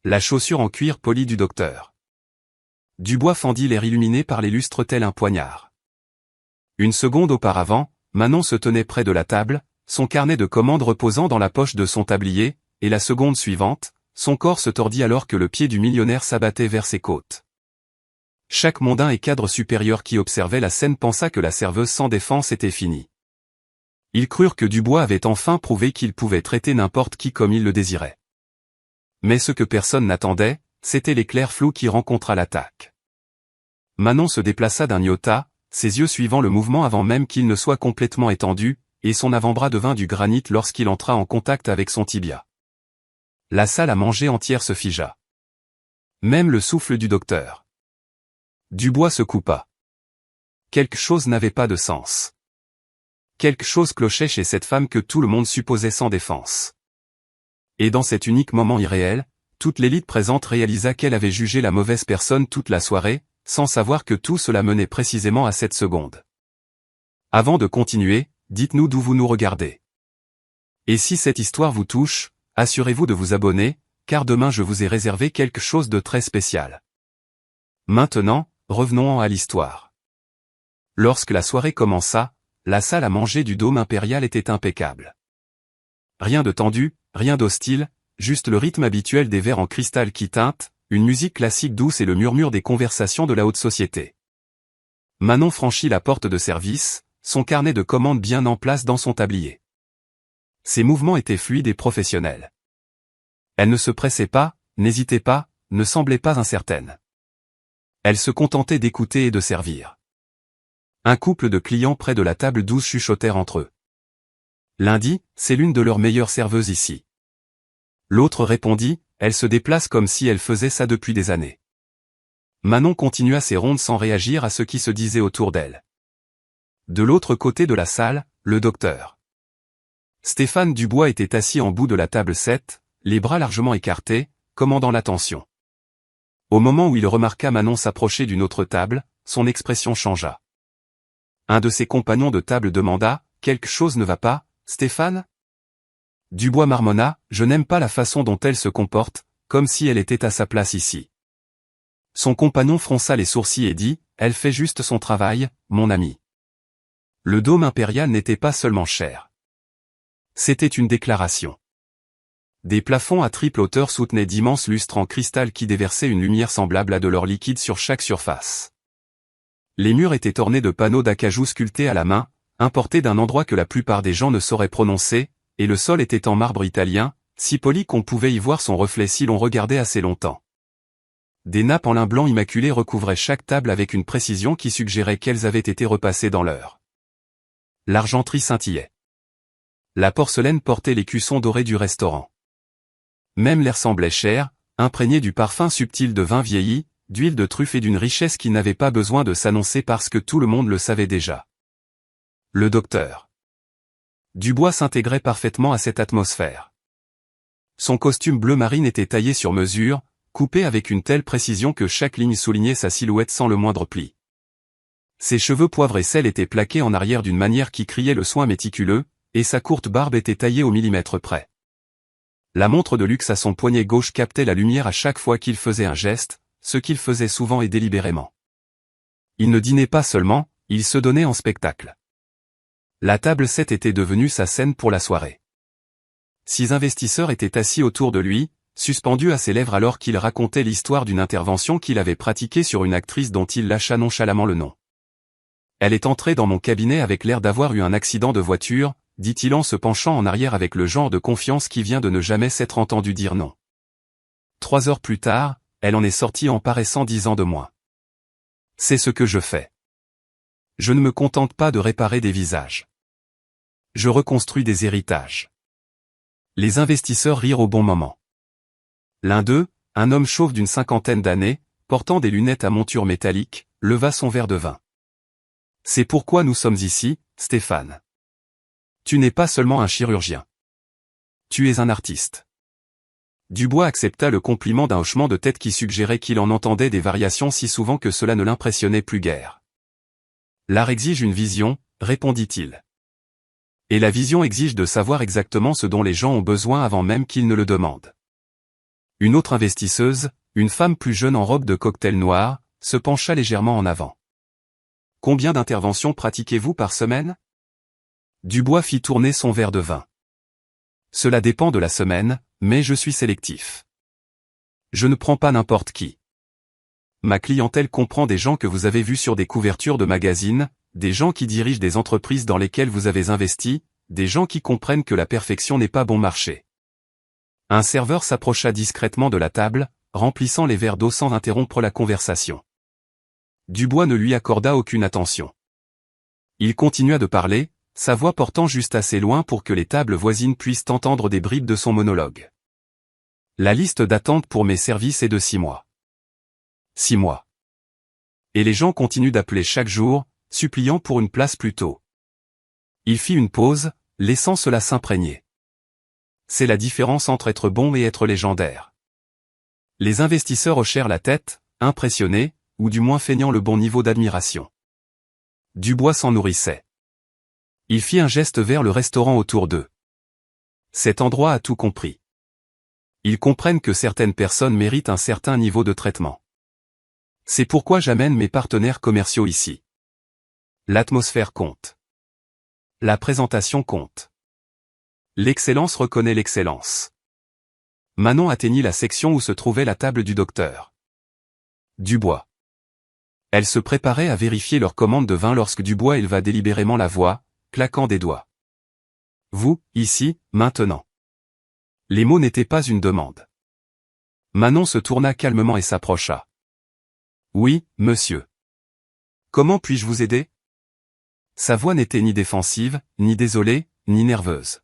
La chaussure en cuir poli du docteur. Dubois fendit l'air illuminé par les lustres tel un poignard. Une seconde auparavant, Manon se tenait près de la table, son carnet de commandes reposant dans la poche de son tablier, et la seconde suivante, son corps se tordit alors que le pied du millionnaire s'abattait vers ses côtes. Chaque mondain et cadre supérieur qui observait la scène pensa que la serveuse sans défense était finie. Ils crurent que Dubois avait enfin prouvé qu'il pouvait traiter n'importe qui comme il le désirait. Mais ce que personne n'attendait, c'était l'éclair flou qui rencontra l'attaque. Manon se déplaça d'un iota, ses yeux suivant le mouvement avant même qu'il ne soit complètement étendu, et son avant-bras devint du granit lorsqu'il entra en contact avec son tibia. La salle à manger entière se figea. Même le souffle du docteur. Dubois se coupa. Quelque chose n'avait pas de sens. Quelque chose clochait chez cette femme que tout le monde supposait sans défense. Et dans cet unique moment irréel, toute l'élite présente réalisa qu'elle avait jugé la mauvaise personne toute la soirée, sans savoir que tout cela menait précisément à cette seconde. Avant de continuer, dites-nous d'où vous nous regardez. Et si cette histoire vous touche, assurez-vous de vous abonner, car demain je vous ai réservé quelque chose de très spécial. Maintenant, revenons à l'histoire. Lorsque la soirée commença, la salle à manger du Dôme impérial était impeccable. Rien de tendu, rien d'hostile, juste le rythme habituel des verres en cristal qui teintent, une musique classique douce et le murmure des conversations de la haute société. Manon franchit la porte de service, son carnet de commandes bien en place dans son tablier. Ses mouvements étaient fluides et professionnels. Elle ne se pressait pas, n'hésitait pas, ne semblait pas incertaine. Elle se contentait d'écouter et de servir. Un couple de clients près de la table douce chuchotèrent entre eux. L'un dit, c'est l'une de leurs meilleures serveuses ici. L'autre répondit, elle se déplace comme si elle faisait ça depuis des années. Manon continua ses rondes sans réagir à ce qui se disait autour d'elle. De l'autre côté de la salle, le docteur. Stéphane Dubois était assis en bout de la table 7, les bras largement écartés, commandant l'attention. Au moment où il remarqua Manon s'approcher d'une autre table, son expression changea. Un de ses compagnons de table demanda, « Quelque chose ne va pas, Stéphane ?» Dubois marmonna, « Je n'aime pas la façon dont elle se comporte, comme si elle était à sa place ici. » Son compagnon fronça les sourcils et dit, « Elle fait juste son travail, mon ami. » Le Dôme impérial n'était pas seulement cher. C'était une déclaration. Des plafonds à triple hauteur soutenaient d'immenses lustres en cristal qui déversaient une lumière semblable à de l'or liquide sur chaque surface. Les murs étaient ornés de panneaux d'acajou sculptés à la main, importés d'un endroit que la plupart des gens ne sauraient prononcer, et le sol était en marbre italien, si poli qu'on pouvait y voir son reflet si l'on regardait assez longtemps. Des nappes en lin blanc immaculé recouvraient chaque table avec une précision qui suggérait qu'elles avaient été repassées dans l'heure. L'argenterie scintillait. La porcelaine portait l'écusson doré du restaurant. Même l'air semblait cher, imprégné du parfum subtil de vin vieilli, d'huile de truffe et d'une richesse qui n'avait pas besoin de s'annoncer parce que tout le monde le savait déjà. Le docteur. Dubois s'intégrait parfaitement à cette atmosphère. Son costume bleu marine était taillé sur mesure, coupé avec une telle précision que chaque ligne soulignait sa silhouette sans le moindre pli. Ses cheveux poivre et sel étaient plaqués en arrière d'une manière qui criait le soin méticuleux, et sa courte barbe était taillée au millimètre près. La montre de luxe à son poignet gauche captait la lumière à chaque fois qu'il faisait un geste, ce qu'il faisait souvent et délibérément. Il ne dînait pas seulement, il se donnait en spectacle. La table 7 était devenue sa scène pour la soirée. 6 investisseurs étaient assis autour de lui, suspendus à ses lèvres alors qu'il racontait l'histoire d'une intervention qu'il avait pratiquée sur une actrice dont il lâcha nonchalamment le nom. Elle est entrée dans mon cabinet avec l'air d'avoir eu un accident de voiture, dit-il en se penchant en arrière avec le genre de confiance qui vient de ne jamais s'être entendu dire non. 3 heures plus tard, elle en est sortie en paraissant 10 ans de moins. C'est ce que je fais. Je ne me contente pas de réparer des visages. Je reconstruis des héritages. Les investisseurs rirent au bon moment. L'un d'eux, un homme chauve d'une 50aine d'années, portant des lunettes à monture métallique, leva son verre de vin. C'est pourquoi nous sommes ici, Stéphane. Tu n'es pas seulement un chirurgien. Tu es un artiste. Dubois accepta le compliment d'un hochement de tête qui suggérait qu'il en entendait des variations si souvent que cela ne l'impressionnait plus guère. L'art exige une vision, répondit-il. Et la vision exige de savoir exactement ce dont les gens ont besoin avant même qu'ils ne le demandent. Une autre investisseuse, une femme plus jeune en robe de cocktail noir, se pencha légèrement en avant. Combien d'interventions pratiquez-vous par semaine? Dubois fit tourner son verre de vin. Cela dépend de la semaine, mais je suis sélectif. Je ne prends pas n'importe qui. Ma clientèle comprend des gens que vous avez vus sur des couvertures de magazines, des gens qui dirigent des entreprises dans lesquelles vous avez investi, des gens qui comprennent que la perfection n'est pas bon marché. Un serveur s'approcha discrètement de la table, remplissant les verres d'eau sans interrompre la conversation. Dubois ne lui accorda aucune attention. Il continua de parler, sa voix portant juste assez loin pour que les tables voisines puissent entendre des bribes de son monologue. La liste d'attente pour mes services est de 6 mois. 6 mois. Et les gens continuent d'appeler chaque jour, suppliant pour une place plus tôt. Il fit une pause, laissant cela s'imprégner. C'est la différence entre être bon et être légendaire. Les investisseurs hochèrent la tête, impressionnés, ou du moins feignant le bon niveau d'admiration. Dubois s'en nourrissait. Il fit un geste vers le restaurant autour d'eux. Cet endroit a tout compris. Ils comprennent que certaines personnes méritent un certain niveau de traitement. C'est pourquoi j'amène mes partenaires commerciaux ici. L'atmosphère compte. La présentation compte. L'excellence reconnaît l'excellence. Manon atteignit la section où se trouvait la table du docteur Dubois. Elle se préparait à vérifier leur commande de vin lorsque Dubois éleva délibérément la voix, claquant des doigts. Vous, ici, maintenant. Les mots n'étaient pas une demande. Manon se tourna calmement et s'approcha. Oui, monsieur. Comment puis-je vous aider? Sa voix n'était ni défensive, ni désolée, ni nerveuse.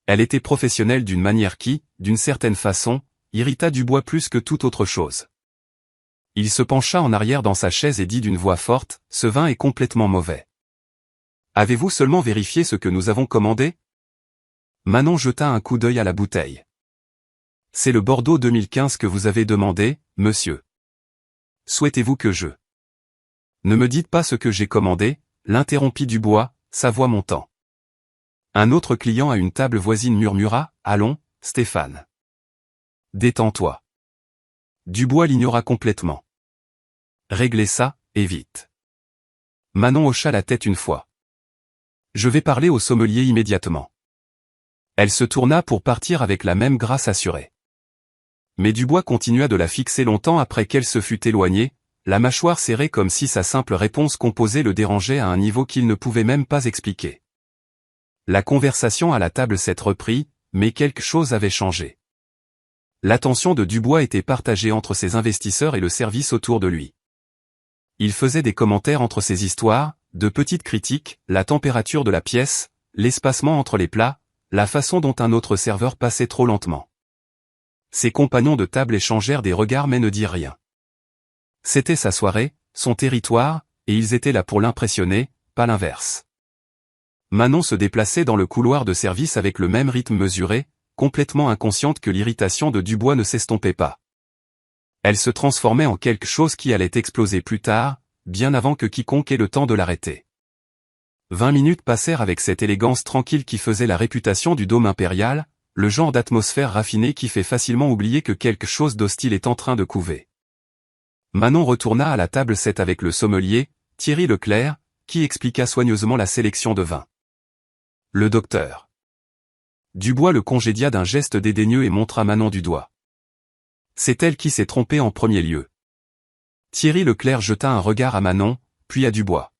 Elle était professionnelle d'une manière qui, d'une certaine façon, irrita Dubois plus que toute autre chose. Il se pencha en arrière dans sa chaise et dit d'une voix forte, « Ce vin est complètement mauvais. Avez-vous seulement vérifié ce que nous avons commandé ?» Manon jeta un coup d'œil à la bouteille. « C'est le Bordeaux 2015 que vous avez demandé, monsieur. Souhaitez-vous que je... » Ne me dites pas ce que j'ai commandé, l'interrompit Dubois, sa voix montant. Un autre client à une table voisine murmura, « Allons, Stéphane. Détends-toi. » Dubois l'ignora complètement. Réglez ça, et vite. Manon hocha la tête une fois. Je vais parler au sommelier immédiatement. Elle se tourna pour partir avec la même grâce assurée. Mais Dubois continua de la fixer longtemps après qu'elle se fût éloignée, la mâchoire serrée comme si sa simple réponse composée le dérangeait à un niveau qu'il ne pouvait même pas expliquer. La conversation à la table s'est reprise, mais quelque chose avait changé. L'attention de Dubois était partagée entre ses investisseurs et le service autour de lui. Il faisait des commentaires entre ses histoires, de petites critiques, la température de la pièce, l'espacement entre les plats, la façon dont un autre serveur passait trop lentement. Ses compagnons de table échangèrent des regards mais ne dirent rien. C'était sa soirée, son territoire, et ils étaient là pour l'impressionner, pas l'inverse. Manon se déplaçait dans le couloir de service avec le même rythme mesuré, complètement inconsciente que l'irritation de Dubois ne s'estompait pas. Elle se transformait en quelque chose qui allait exploser plus tard, bien avant que quiconque ait le temps de l'arrêter. 20 minutes passèrent avec cette élégance tranquille qui faisait la réputation du dôme impérial, le genre d'atmosphère raffinée qui fait facilement oublier que quelque chose d'hostile est en train de couver. Manon retourna à la table 7 avec le sommelier, Thierry Leclerc, qui expliqua soigneusement la sélection de vins. Le docteur Dubois le congédia d'un geste dédaigneux et montra Manon du doigt. C'est elle qui s'est trompée en premier lieu. Thierry Leclerc jeta un regard à Manon, puis à Dubois.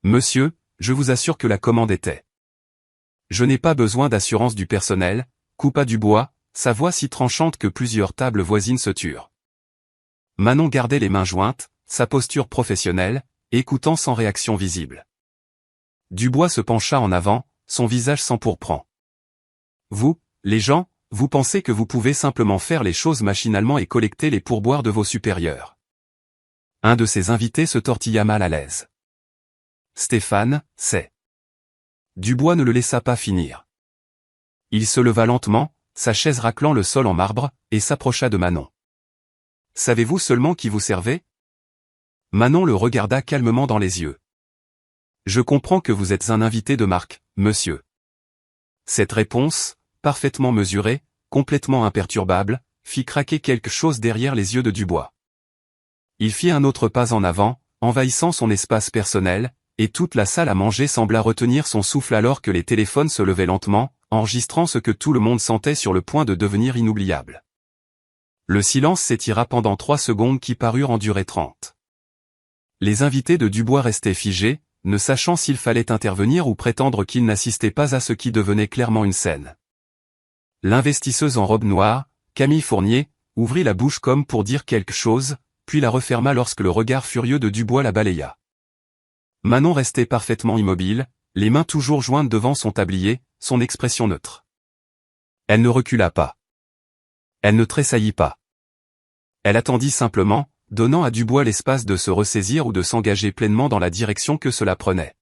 Monsieur, je vous assure que la commande était. Je n'ai pas besoin d'assurance du personnel, coupa Dubois, sa voix si tranchante que plusieurs tables voisines se turent. Manon gardait les mains jointes, sa posture professionnelle, écoutant sans réaction visible. Dubois se pencha en avant, son visage s'empourprant. Vous, les gens, vous pensez que vous pouvez simplement faire les choses machinalement et collecter les pourboires de vos supérieurs. Un de ses invités se tortilla mal à l'aise. Stéphane, c'est... Dubois ne le laissa pas finir. Il se leva lentement, sa chaise raclant le sol en marbre, et s'approcha de Manon. Savez-vous seulement qui vous servait? Manon le regarda calmement dans les yeux. Je comprends que vous êtes un invité de marque, monsieur. Cette réponse, parfaitement mesurée, complètement imperturbable, fit craquer quelque chose derrière les yeux de Dubois. Il fit un autre pas en avant, envahissant son espace personnel, et toute la salle à manger sembla retenir son souffle alors que les téléphones se levaient lentement, enregistrant ce que tout le monde sentait sur le point de devenir inoubliable. Le silence s'étira pendant 3 secondes qui parurent en durer 30. Les invités de Dubois restaient figés, ne sachant s'il fallait intervenir ou prétendre qu'ils n'assistaient pas à ce qui devenait clairement une scène. L'investisseuse en robe noire, Camille Fournier, ouvrit la bouche comme pour dire quelque chose, puis la referma lorsque le regard furieux de Dubois la balaya. Manon restait parfaitement immobile, les mains toujours jointes devant son tablier, son expression neutre. Elle ne recula pas. Elle ne tressaillit pas. Elle attendit simplement, donnant à Dubois l'espace de se ressaisir ou de s'engager pleinement dans la direction que cela prenait.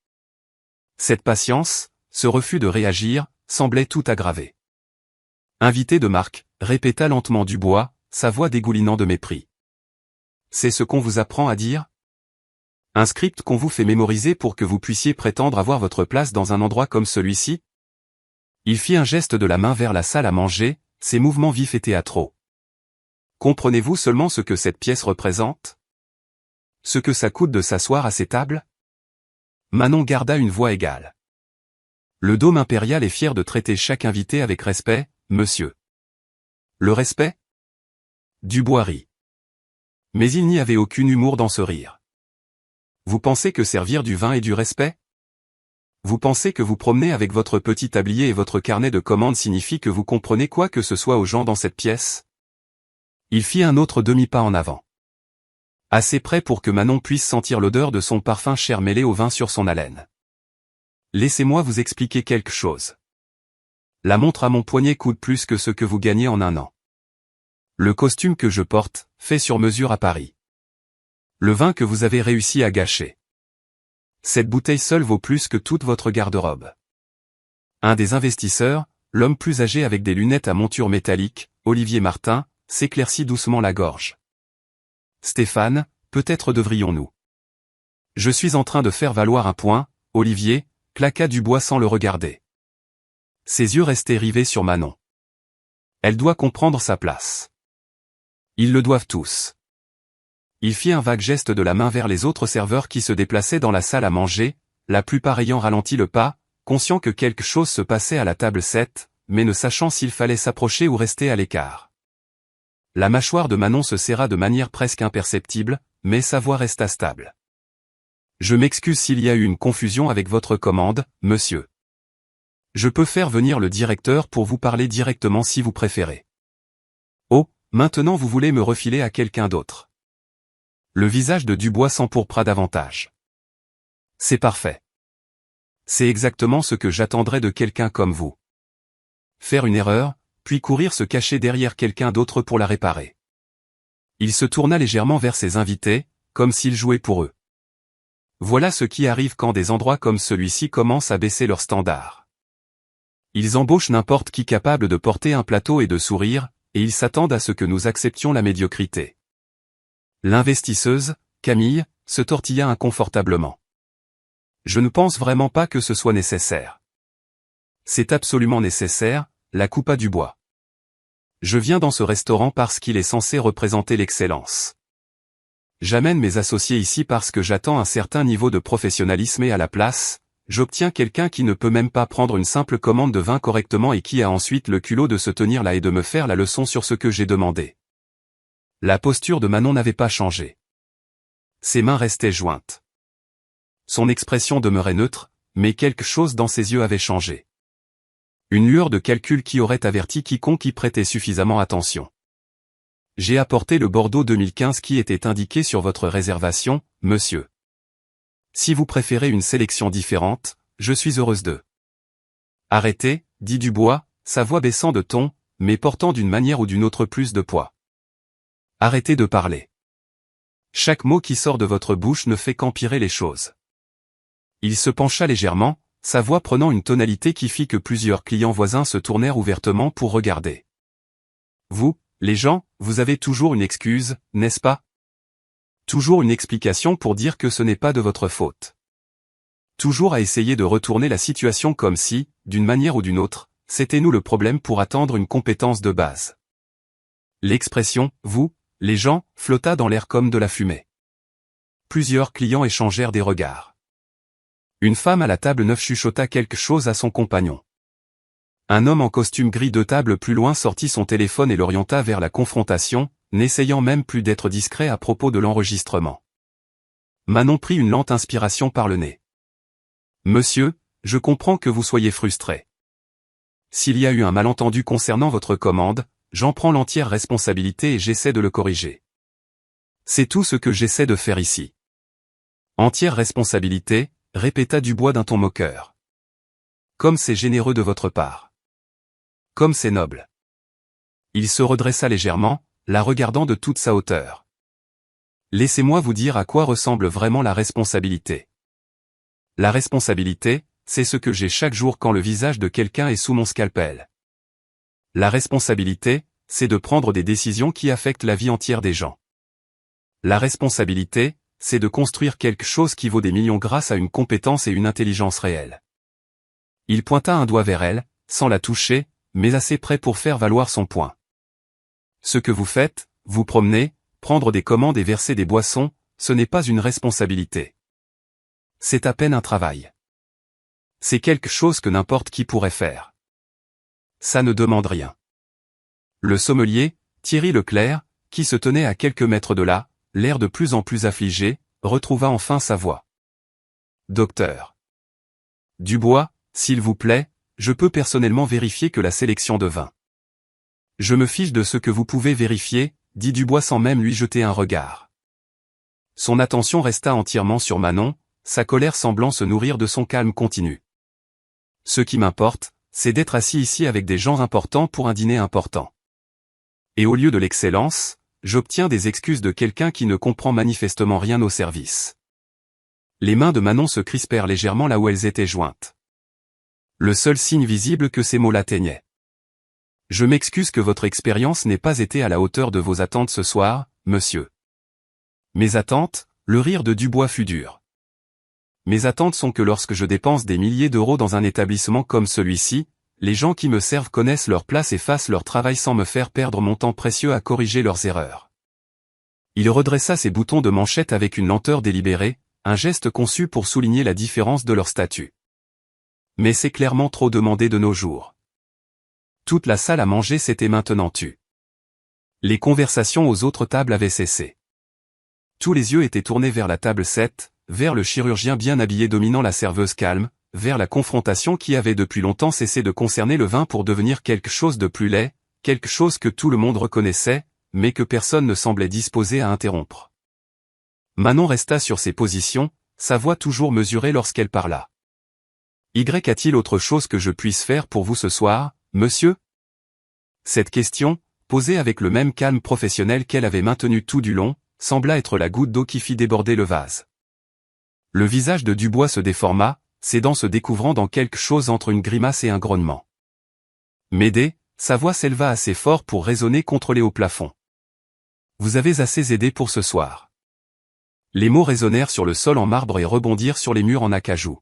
Cette patience, ce refus de réagir, semblait tout aggraver. Invité de marque, répéta lentement Dubois, sa voix dégoulinant de mépris. C'est ce qu'on vous apprend à dire? Un script qu'on vous fait mémoriser pour que vous puissiez prétendre avoir votre place dans un endroit comme celui-ci? Il fit un geste de la main vers la salle à manger, ses mouvements vifs et théâtraux. Comprenez-vous seulement ce que cette pièce représente? Ce que ça coûte de s'asseoir à ces tables? Manon garda une voix égale. Le dôme impérial est fier de traiter chaque invité avec respect, monsieur. Le respect? Dubois rit. Mais il n'y avait aucun humour dans ce rire. Vous pensez que servir du vin est du respect? Vous pensez que vous promener avec votre petit tablier et votre carnet de commandes signifie que vous comprenez quoi que ce soit aux gens dans cette pièce? Il fit un autre demi-pas en avant. Assez près pour que Manon puisse sentir l'odeur de son parfum cher mêlé au vin sur son haleine. Laissez-moi vous expliquer quelque chose. La montre à mon poignet coûte plus que ce que vous gagnez en un an. Le costume que je porte, fait sur mesure à Paris. Le vin que vous avez réussi à gâcher. Cette bouteille seule vaut plus que toute votre garde-robe. Un des investisseurs, l'homme plus âgé avec des lunettes à monture métallique, Olivier Martin, s'éclaircit doucement la gorge. Stéphane, peut-être devrions-nous. Je suis en train de faire valoir un point, Olivier, claqua Dubois sans le regarder. Ses yeux restaient rivés sur Manon. Elle doit comprendre sa place. Ils le doivent tous. Il fit un vague geste de la main vers les autres serveurs qui se déplaçaient dans la salle à manger, la plupart ayant ralenti le pas, conscients que quelque chose se passait à la table 7, mais ne sachant s'il fallait s'approcher ou rester à l'écart. La mâchoire de Manon se serra de manière presque imperceptible, mais sa voix resta stable. Je m'excuse s'il y a eu une confusion avec votre commande, monsieur. Je peux faire venir le directeur pour vous parler directement si vous préférez. Oh, maintenant vous voulez me refiler à quelqu'un d'autre. Le visage de Dubois s'empourpra davantage. C'est parfait. C'est exactement ce que j'attendrais de quelqu'un comme vous. Faire une erreur, puis courir se cacher derrière quelqu'un d'autre pour la réparer. Il se tourna légèrement vers ses invités, comme s'il jouait pour eux. Voilà ce qui arrive quand des endroits comme celui-ci commencent à baisser leurs standards. Ils embauchent n'importe qui capable de porter un plateau et de sourire, et ils s'attendent à ce que nous acceptions la médiocrité. L'investisseuse, Camille, se tortilla inconfortablement. Je ne pense vraiment pas que ce soit nécessaire. C'est absolument nécessaire, la coupa Dubois. Je viens dans ce restaurant parce qu'il est censé représenter l'excellence. J'amène mes associés ici parce que j'attends un certain niveau de professionnalisme et à la place, j'obtiens quelqu'un qui ne peut même pas prendre une simple commande de vin correctement et qui a ensuite le culot de se tenir là et de me faire la leçon sur ce que j'ai demandé. La posture de Manon n'avait pas changé. Ses mains restaient jointes. Son expression demeurait neutre, mais quelque chose dans ses yeux avait changé. Une lueur de calcul qui aurait averti quiconque y prêtait suffisamment attention. J'ai apporté le Bordeaux 2015 qui était indiqué sur votre réservation, monsieur. Si vous préférez une sélection différente, je suis heureuse de. Arrêtez, dit Dubois, sa voix baissant de ton, mais portant d'une manière ou d'une autre plus de poids. Arrêtez de parler. Chaque mot qui sort de votre bouche ne fait qu'empirer les choses. Il se pencha légèrement, sa voix prenant une tonalité qui fit que plusieurs clients voisins se tournèrent ouvertement pour regarder. Vous, les gens, vous avez toujours une excuse, n'est-ce pas? Toujours une explication pour dire que ce n'est pas de votre faute. Toujours à essayer de retourner la situation comme si, d'une manière ou d'une autre, c'était nous le problème pour attendre une compétence de base. L'expression « vous », les gens, flotta dans l'air comme de la fumée. Plusieurs clients échangèrent des regards. Une femme à la table 9 chuchota quelque chose à son compagnon. Un homme en costume gris de table plus loin sortit son téléphone et l'orienta vers la confrontation, n'essayant même plus d'être discret à propos de l'enregistrement. Manon prit une lente inspiration par le nez. « Monsieur, je comprends que vous soyez frustré. S'il y a eu un malentendu concernant votre commande, j'en prends l'entière responsabilité et j'essaie de le corriger. C'est tout ce que j'essaie de faire ici. » Entière responsabilité, répéta Dubois d'un ton moqueur. Comme c'est généreux de votre part. Comme c'est noble. Il se redressa légèrement, la regardant de toute sa hauteur. Laissez-moi vous dire à quoi ressemble vraiment la responsabilité. La responsabilité, c'est ce que j'ai chaque jour quand le visage de quelqu'un est sous mon scalpel. La responsabilité, c'est de prendre des décisions qui affectent la vie entière des gens. La responsabilité, c'est de construire quelque chose qui vaut des millions grâce à une compétence et une intelligence réelles. Il pointa un doigt vers elle, sans la toucher, mais assez près pour faire valoir son point. Ce que vous faites, vous promener, prendre des commandes et verser des boissons, ce n'est pas une responsabilité. C'est à peine un travail. C'est quelque chose que n'importe qui pourrait faire. Ça ne demande rien. Le sommelier, Thierry Leclerc, qui se tenait à quelques mètres de là, l'air de plus en plus affligé, retrouva enfin sa voix. Docteur Dubois, s'il vous plaît, je peux personnellement vérifier que la sélection de vin. Je me fiche de ce que vous pouvez vérifier, dit Dubois sans même lui jeter un regard. Son attention resta entièrement sur Manon, sa colère semblant se nourrir de son calme continu. Ce qui m'importe, c'est d'être assis ici avec des gens importants pour un dîner important. Et au lieu de l'excellence, j'obtiens des excuses de quelqu'un qui ne comprend manifestement rien au service. Les mains de Manon se crispèrent légèrement là où elles étaient jointes. Le seul signe visible que ces mots l'atteignaient. Je m'excuse que votre expérience n'ait pas été à la hauteur de vos attentes ce soir, monsieur. Mes attentes, le rire de Dubois fut dur. Mes attentes sont que lorsque je dépense des milliers d'euros dans un établissement comme celui-ci, les gens qui me servent connaissent leur place et fassent leur travail sans me faire perdre mon temps précieux à corriger leurs erreurs. Il redressa ses boutons de manchette avec une lenteur délibérée, un geste conçu pour souligner la différence de leur statut. Mais c'est clairement trop demandé de nos jours. Toute la salle à manger s'était maintenant tue. Les conversations aux autres tables avaient cessé. Tous les yeux étaient tournés vers la table 7, vers le chirurgien bien habillé dominant la serveuse calme, vers la confrontation qui avait depuis longtemps cessé de concerner le vin pour devenir quelque chose de plus laid, quelque chose que tout le monde reconnaissait, mais que personne ne semblait disposé à interrompre. Manon resta sur ses positions, sa voix toujours mesurée lorsqu'elle parla. Y a-t-il autre chose que je puisse faire pour vous ce soir, monsieur ? Cette question, posée avec le même calme professionnel qu'elle avait maintenu tout du long, sembla être la goutte d'eau qui fit déborder le vase. Le visage de Dubois se déforma, ses dents se découvrant dans quelque chose entre une grimace et un grognement. M'aider, sa voix s'éleva assez fort pour résonner contre les hauts plafonds. Vous avez assez aidé pour ce soir. Les mots résonnèrent sur le sol en marbre et rebondirent sur les murs en acajou.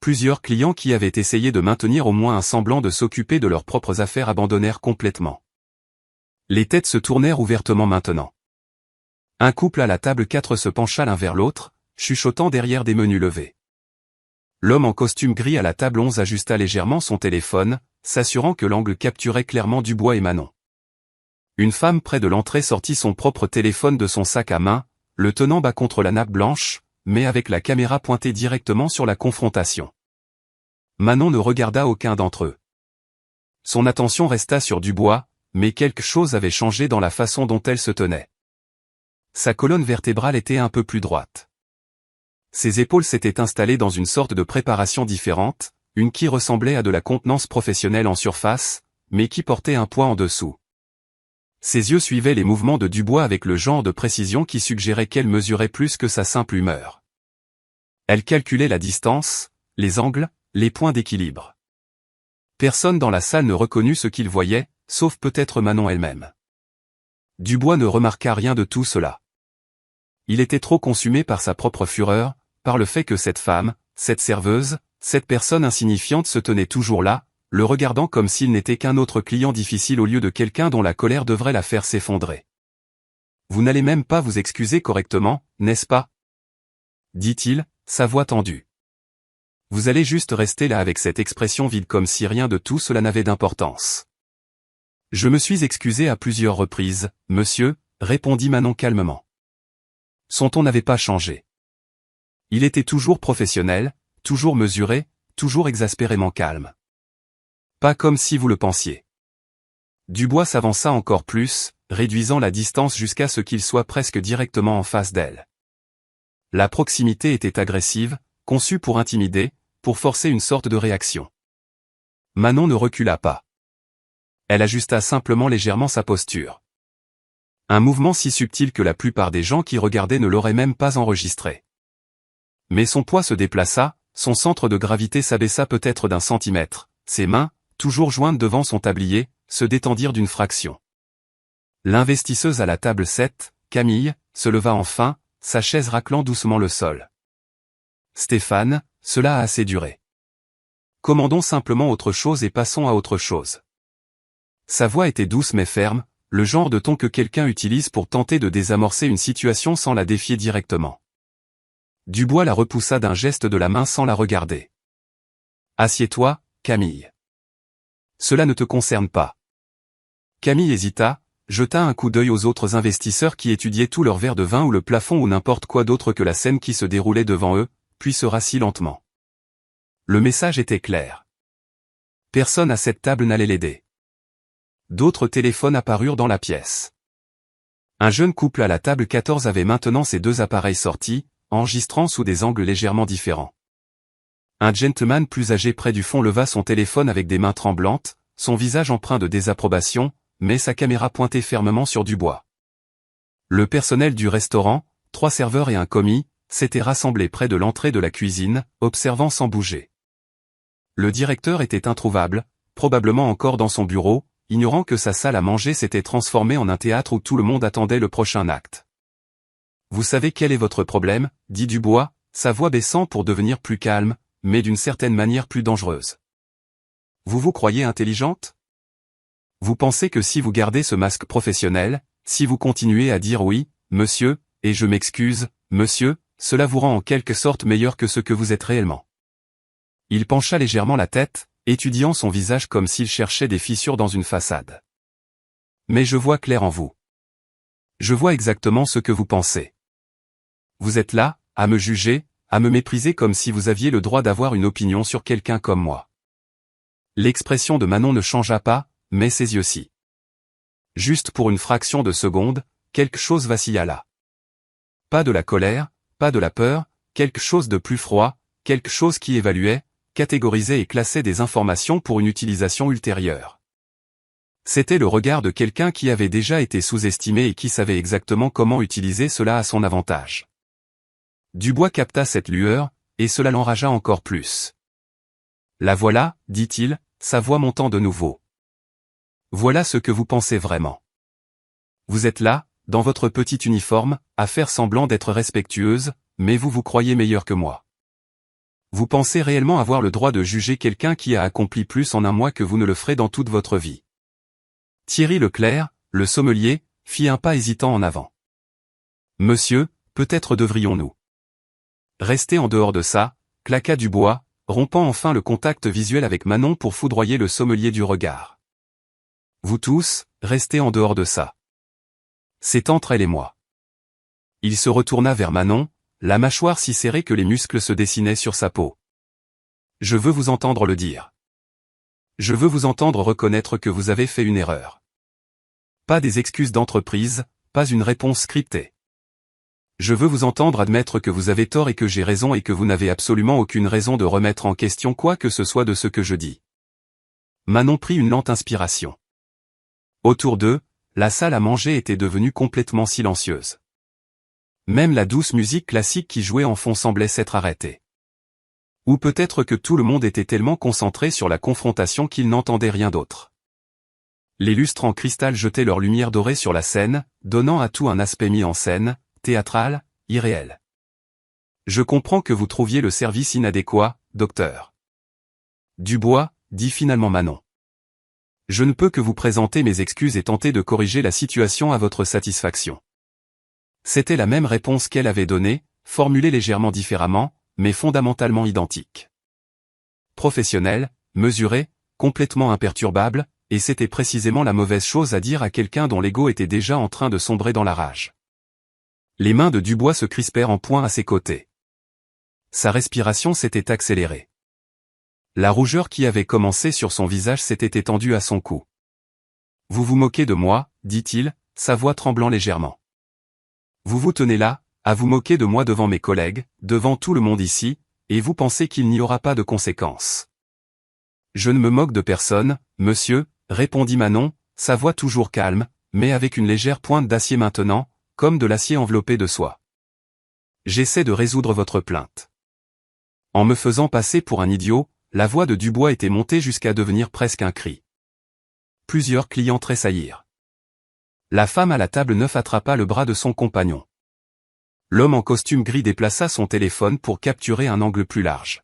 Plusieurs clients qui avaient essayé de maintenir au moins un semblant de s'occuper de leurs propres affaires abandonnèrent complètement. Les têtes se tournèrent ouvertement maintenant. Un couple à la table 4 se pencha l'un vers l'autre, chuchotant derrière des menus levés. L'homme en costume gris à la table 11 ajusta légèrement son téléphone, s'assurant que l'angle capturait clairement Dubois et Manon. Une femme près de l'entrée sortit son propre téléphone de son sac à main, le tenant bas contre la nappe blanche, mais avec la caméra pointée directement sur la confrontation. Manon ne regarda aucun d'entre eux. Son attention resta sur Dubois, mais quelque chose avait changé dans la façon dont elle se tenait. Sa colonne vertébrale était un peu plus droite. Ses épaules s'étaient installées dans une sorte de préparation différente, une qui ressemblait à de la contenance professionnelle en surface, mais qui portait un poids en dessous. Ses yeux suivaient les mouvements de Dubois avec le genre de précision qui suggérait qu'elle mesurait plus que sa simple humeur. Elle calculait la distance, les angles, les points d'équilibre. Personne dans la salle ne reconnut ce qu'il voyait, sauf peut-être Manon elle-même. Dubois ne remarqua rien de tout cela. Il était trop consumé par sa propre fureur, par le fait que cette femme, cette serveuse, cette personne insignifiante se tenait toujours là, le regardant comme s'il n'était qu'un autre client difficile au lieu de quelqu'un dont la colère devrait la faire s'effondrer. « Vous n'allez même pas vous excuser correctement, n'est-ce pas ?» dit-il, sa voix tendue. « Vous allez juste rester là avec cette expression vide comme si rien de tout cela n'avait d'importance. » « Je me suis excusé à plusieurs reprises, monsieur, » répondit Manon calmement. Son ton n'avait pas changé. Il était toujours professionnel, toujours mesuré, toujours exaspérément calme. Pas comme si vous le pensiez. Dubois s'avança encore plus, réduisant la distance jusqu'à ce qu'il soit presque directement en face d'elle. La proximité était agressive, conçue pour intimider, pour forcer une sorte de réaction. Manon ne recula pas. Elle ajusta simplement légèrement sa posture. Un mouvement si subtil que la plupart des gens qui regardaient ne l'auraient même pas enregistré. Mais son poids se déplaça, son centre de gravité s'abaissa peut-être d'1 centimètre, ses mains, toujours jointes devant son tablier, se détendirent d'une fraction. L'investisseuse à la table 7, Camille, se leva enfin, sa chaise raclant doucement le sol. Stéphane, cela a assez duré. Commandons simplement autre chose et passons à autre chose. Sa voix était douce mais ferme, le genre de ton que quelqu'un utilise pour tenter de désamorcer une situation sans la défier directement. Dubois la repoussa d'un geste de la main sans la regarder. « Assieds-toi, Camille. Cela ne te concerne pas. » Camille hésita, jeta un coup d'œil aux autres investisseurs qui étudiaient tout leur verre de vin ou le plafond ou n'importe quoi d'autre que la scène qui se déroulait devant eux, puis se rassit lentement. Le message était clair. Personne à cette table n'allait l'aider. D'autres téléphones apparurent dans la pièce. Un jeune couple à la table 14 avait maintenant ses 2 appareils sortis, enregistrant sous des angles légèrement différents. Un gentleman plus âgé près du fond leva son téléphone avec des mains tremblantes, son visage empreint de désapprobation, mais sa caméra pointée fermement sur Dubois. Le personnel du restaurant, 3 serveurs et un commis, s'était rassemblé près de l'entrée de la cuisine, observant sans bouger. Le directeur était introuvable, probablement encore dans son bureau, ignorant que sa salle à manger s'était transformée en un théâtre où tout le monde attendait le prochain acte. « Vous savez quel est votre problème » dit Dubois, sa voix baissant pour devenir plus calme, mais d'une certaine manière plus dangereuse. « Vous vous croyez intelligente ? Vous pensez que si vous gardez ce masque professionnel, si vous continuez à dire oui, monsieur, et je m'excuse, monsieur, cela vous rend en quelque sorte meilleur que ce que vous êtes réellement. » Il pencha légèrement la tête, étudiant son visage comme s'il cherchait des fissures dans une façade. « Mais je vois clair en vous. Je vois exactement ce que vous pensez. Vous êtes là, à me juger, à me mépriser comme si vous aviez le droit d'avoir une opinion sur quelqu'un comme moi. » L'expression de Manon ne changea pas, mais ses yeux si. Juste pour une fraction de seconde, quelque chose vacilla là. Pas de la colère, pas de la peur, quelque chose de plus froid, quelque chose qui évaluait, catégorisait et classait des informations pour une utilisation ultérieure. C'était le regard de quelqu'un qui avait déjà été sous-estimé et qui savait exactement comment utiliser cela à son avantage. Dubois capta cette lueur, et cela l'enragea encore plus. « La voilà, dit-il, sa voix montant de nouveau. Voilà ce que vous pensez vraiment. Vous êtes là, dans votre petit uniforme, à faire semblant d'être respectueuse, mais vous vous croyez meilleur que moi. Vous pensez réellement avoir le droit de juger quelqu'un qui a accompli plus en un mois que vous ne le ferez dans toute votre vie. » Thierry Leclerc, le sommelier, fit un pas hésitant en avant. « Monsieur, peut-être devrions-nous. » Restez en dehors de ça, claqua Dubois, rompant enfin le contact visuel avec Manon pour foudroyer le sommelier du regard. « Vous tous, restez en dehors de ça. C'est entre elle et moi. » Il se retourna vers Manon, la mâchoire si serrée que les muscles se dessinaient sur sa peau. « Je veux vous entendre le dire. Je veux vous entendre reconnaître que vous avez fait une erreur. Pas des excuses d'entreprise, pas une réponse scriptée. Je veux vous entendre admettre que vous avez tort et que j'ai raison et que vous n'avez absolument aucune raison de remettre en question quoi que ce soit de ce que je dis. » Manon prit une lente inspiration. Autour d'eux, la salle à manger était devenue complètement silencieuse. Même la douce musique classique qui jouait en fond semblait s'être arrêtée. Ou peut-être que tout le monde était tellement concentré sur la confrontation qu'il n'entendait rien d'autre. Les lustres en cristal jetaient leur lumière dorée sur la scène, donnant à tout un aspect mis en scène, théâtral, irréel. « Je comprends que vous trouviez le service inadéquat, docteur. Dubois, dit finalement Manon. Je ne peux que vous présenter mes excuses et tenter de corriger la situation à votre satisfaction. C'était la même réponse qu'elle avait donnée, formulée légèrement différemment, mais fondamentalement identique. Professionnelle, mesurée, complètement imperturbable, et c'était précisément la mauvaise chose à dire à quelqu'un dont l'ego était déjà en train de sombrer dans la rage. Les mains de Dubois se crispèrent en poing à ses côtés. Sa respiration s'était accélérée. La rougeur qui avait commencé sur son visage s'était étendue à son cou. « Vous vous moquez de moi, dit-il, sa voix tremblant légèrement. Vous vous tenez là, à vous moquer de moi devant mes collègues, devant tout le monde ici, et vous pensez qu'il n'y aura pas de conséquences. Je ne me moque de personne, monsieur, répondit Manon, sa voix toujours calme, mais avec une légère pointe d'acier maintenant, comme de l'acier enveloppé de soie. J'essaie de résoudre votre plainte. En me faisant passer pour un idiot, la voix de Dubois était montée jusqu'à devenir presque un cri. Plusieurs clients tressaillirent. La femme à la table 9 attrapa le bras de son compagnon. L'homme en costume gris déplaça son téléphone pour capturer un angle plus large.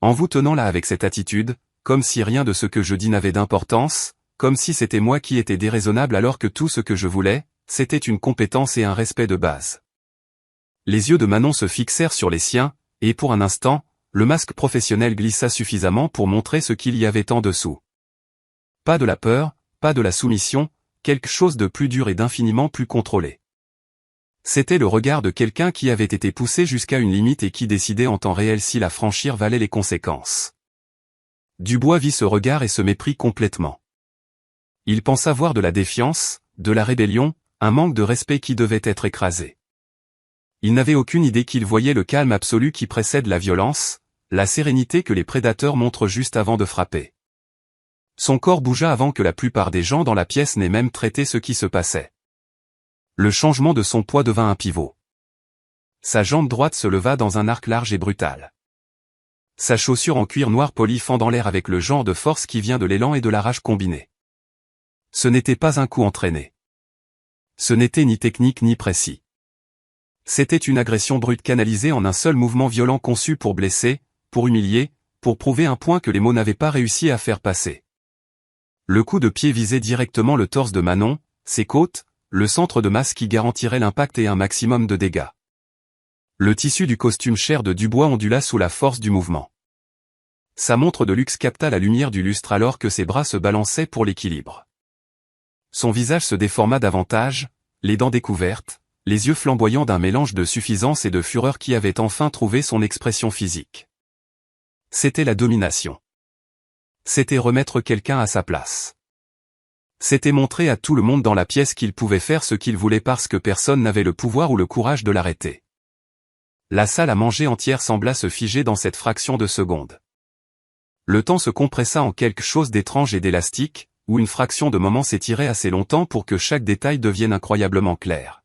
En vous tenant là avec cette attitude, comme si rien de ce que je dis n'avait d'importance, comme si c'était moi qui étais déraisonnable alors que tout ce que je voulais, c'était une compétence et un respect de base. Les yeux de Manon se fixèrent sur les siens, et pour un instant, le masque professionnel glissa suffisamment pour montrer ce qu'il y avait en dessous. Pas de la peur, pas de la soumission, quelque chose de plus dur et d'infiniment plus contrôlé. C'était le regard de quelqu'un qui avait été poussé jusqu'à une limite et qui décidait en temps réel si la franchir valait les conséquences. Dubois vit ce regard et se méprit complètement. Il pensa voir de la défiance, de la rébellion, un manque de respect qui devait être écrasé. Il n'avait aucune idée qu'il voyait le calme absolu qui précède la violence, la sérénité que les prédateurs montrent juste avant de frapper. Son corps bougea avant que la plupart des gens dans la pièce n'aient même traité ce qui se passait. Le changement de son poids devint un pivot. Sa jambe droite se leva dans un arc large et brutal. Sa chaussure en cuir noir poli fendant l'air avec le genre de force qui vient de l'élan et de la rage combinée. Ce n'était pas un coup entraîné. Ce n'était ni technique ni précis. C'était une agression brute canalisée en un seul mouvement violent conçu pour blesser, pour humilier, pour prouver un point que les mots n'avaient pas réussi à faire passer. Le coup de pied visait directement le torse de Manon, ses côtes, le centre de masse qui garantirait l'impact et un maximum de dégâts. Le tissu du costume chair de Dubois ondula sous la force du mouvement. Sa montre de luxe capta la lumière du lustre alors que ses bras se balançaient pour l'équilibre. Son visage se déforma davantage, les dents découvertes, les yeux flamboyants d'un mélange de suffisance et de fureur qui avait enfin trouvé son expression physique. C'était la domination. C'était remettre quelqu'un à sa place. C'était montrer à tout le monde dans la pièce qu'il pouvait faire ce qu'il voulait parce que personne n'avait le pouvoir ou le courage de l'arrêter. La salle à manger entière sembla se figer dans cette fraction de seconde. Le temps se compressa en quelque chose d'étrange et d'élastique, où une fraction de moment s'étirait assez longtemps pour que chaque détail devienne incroyablement clair.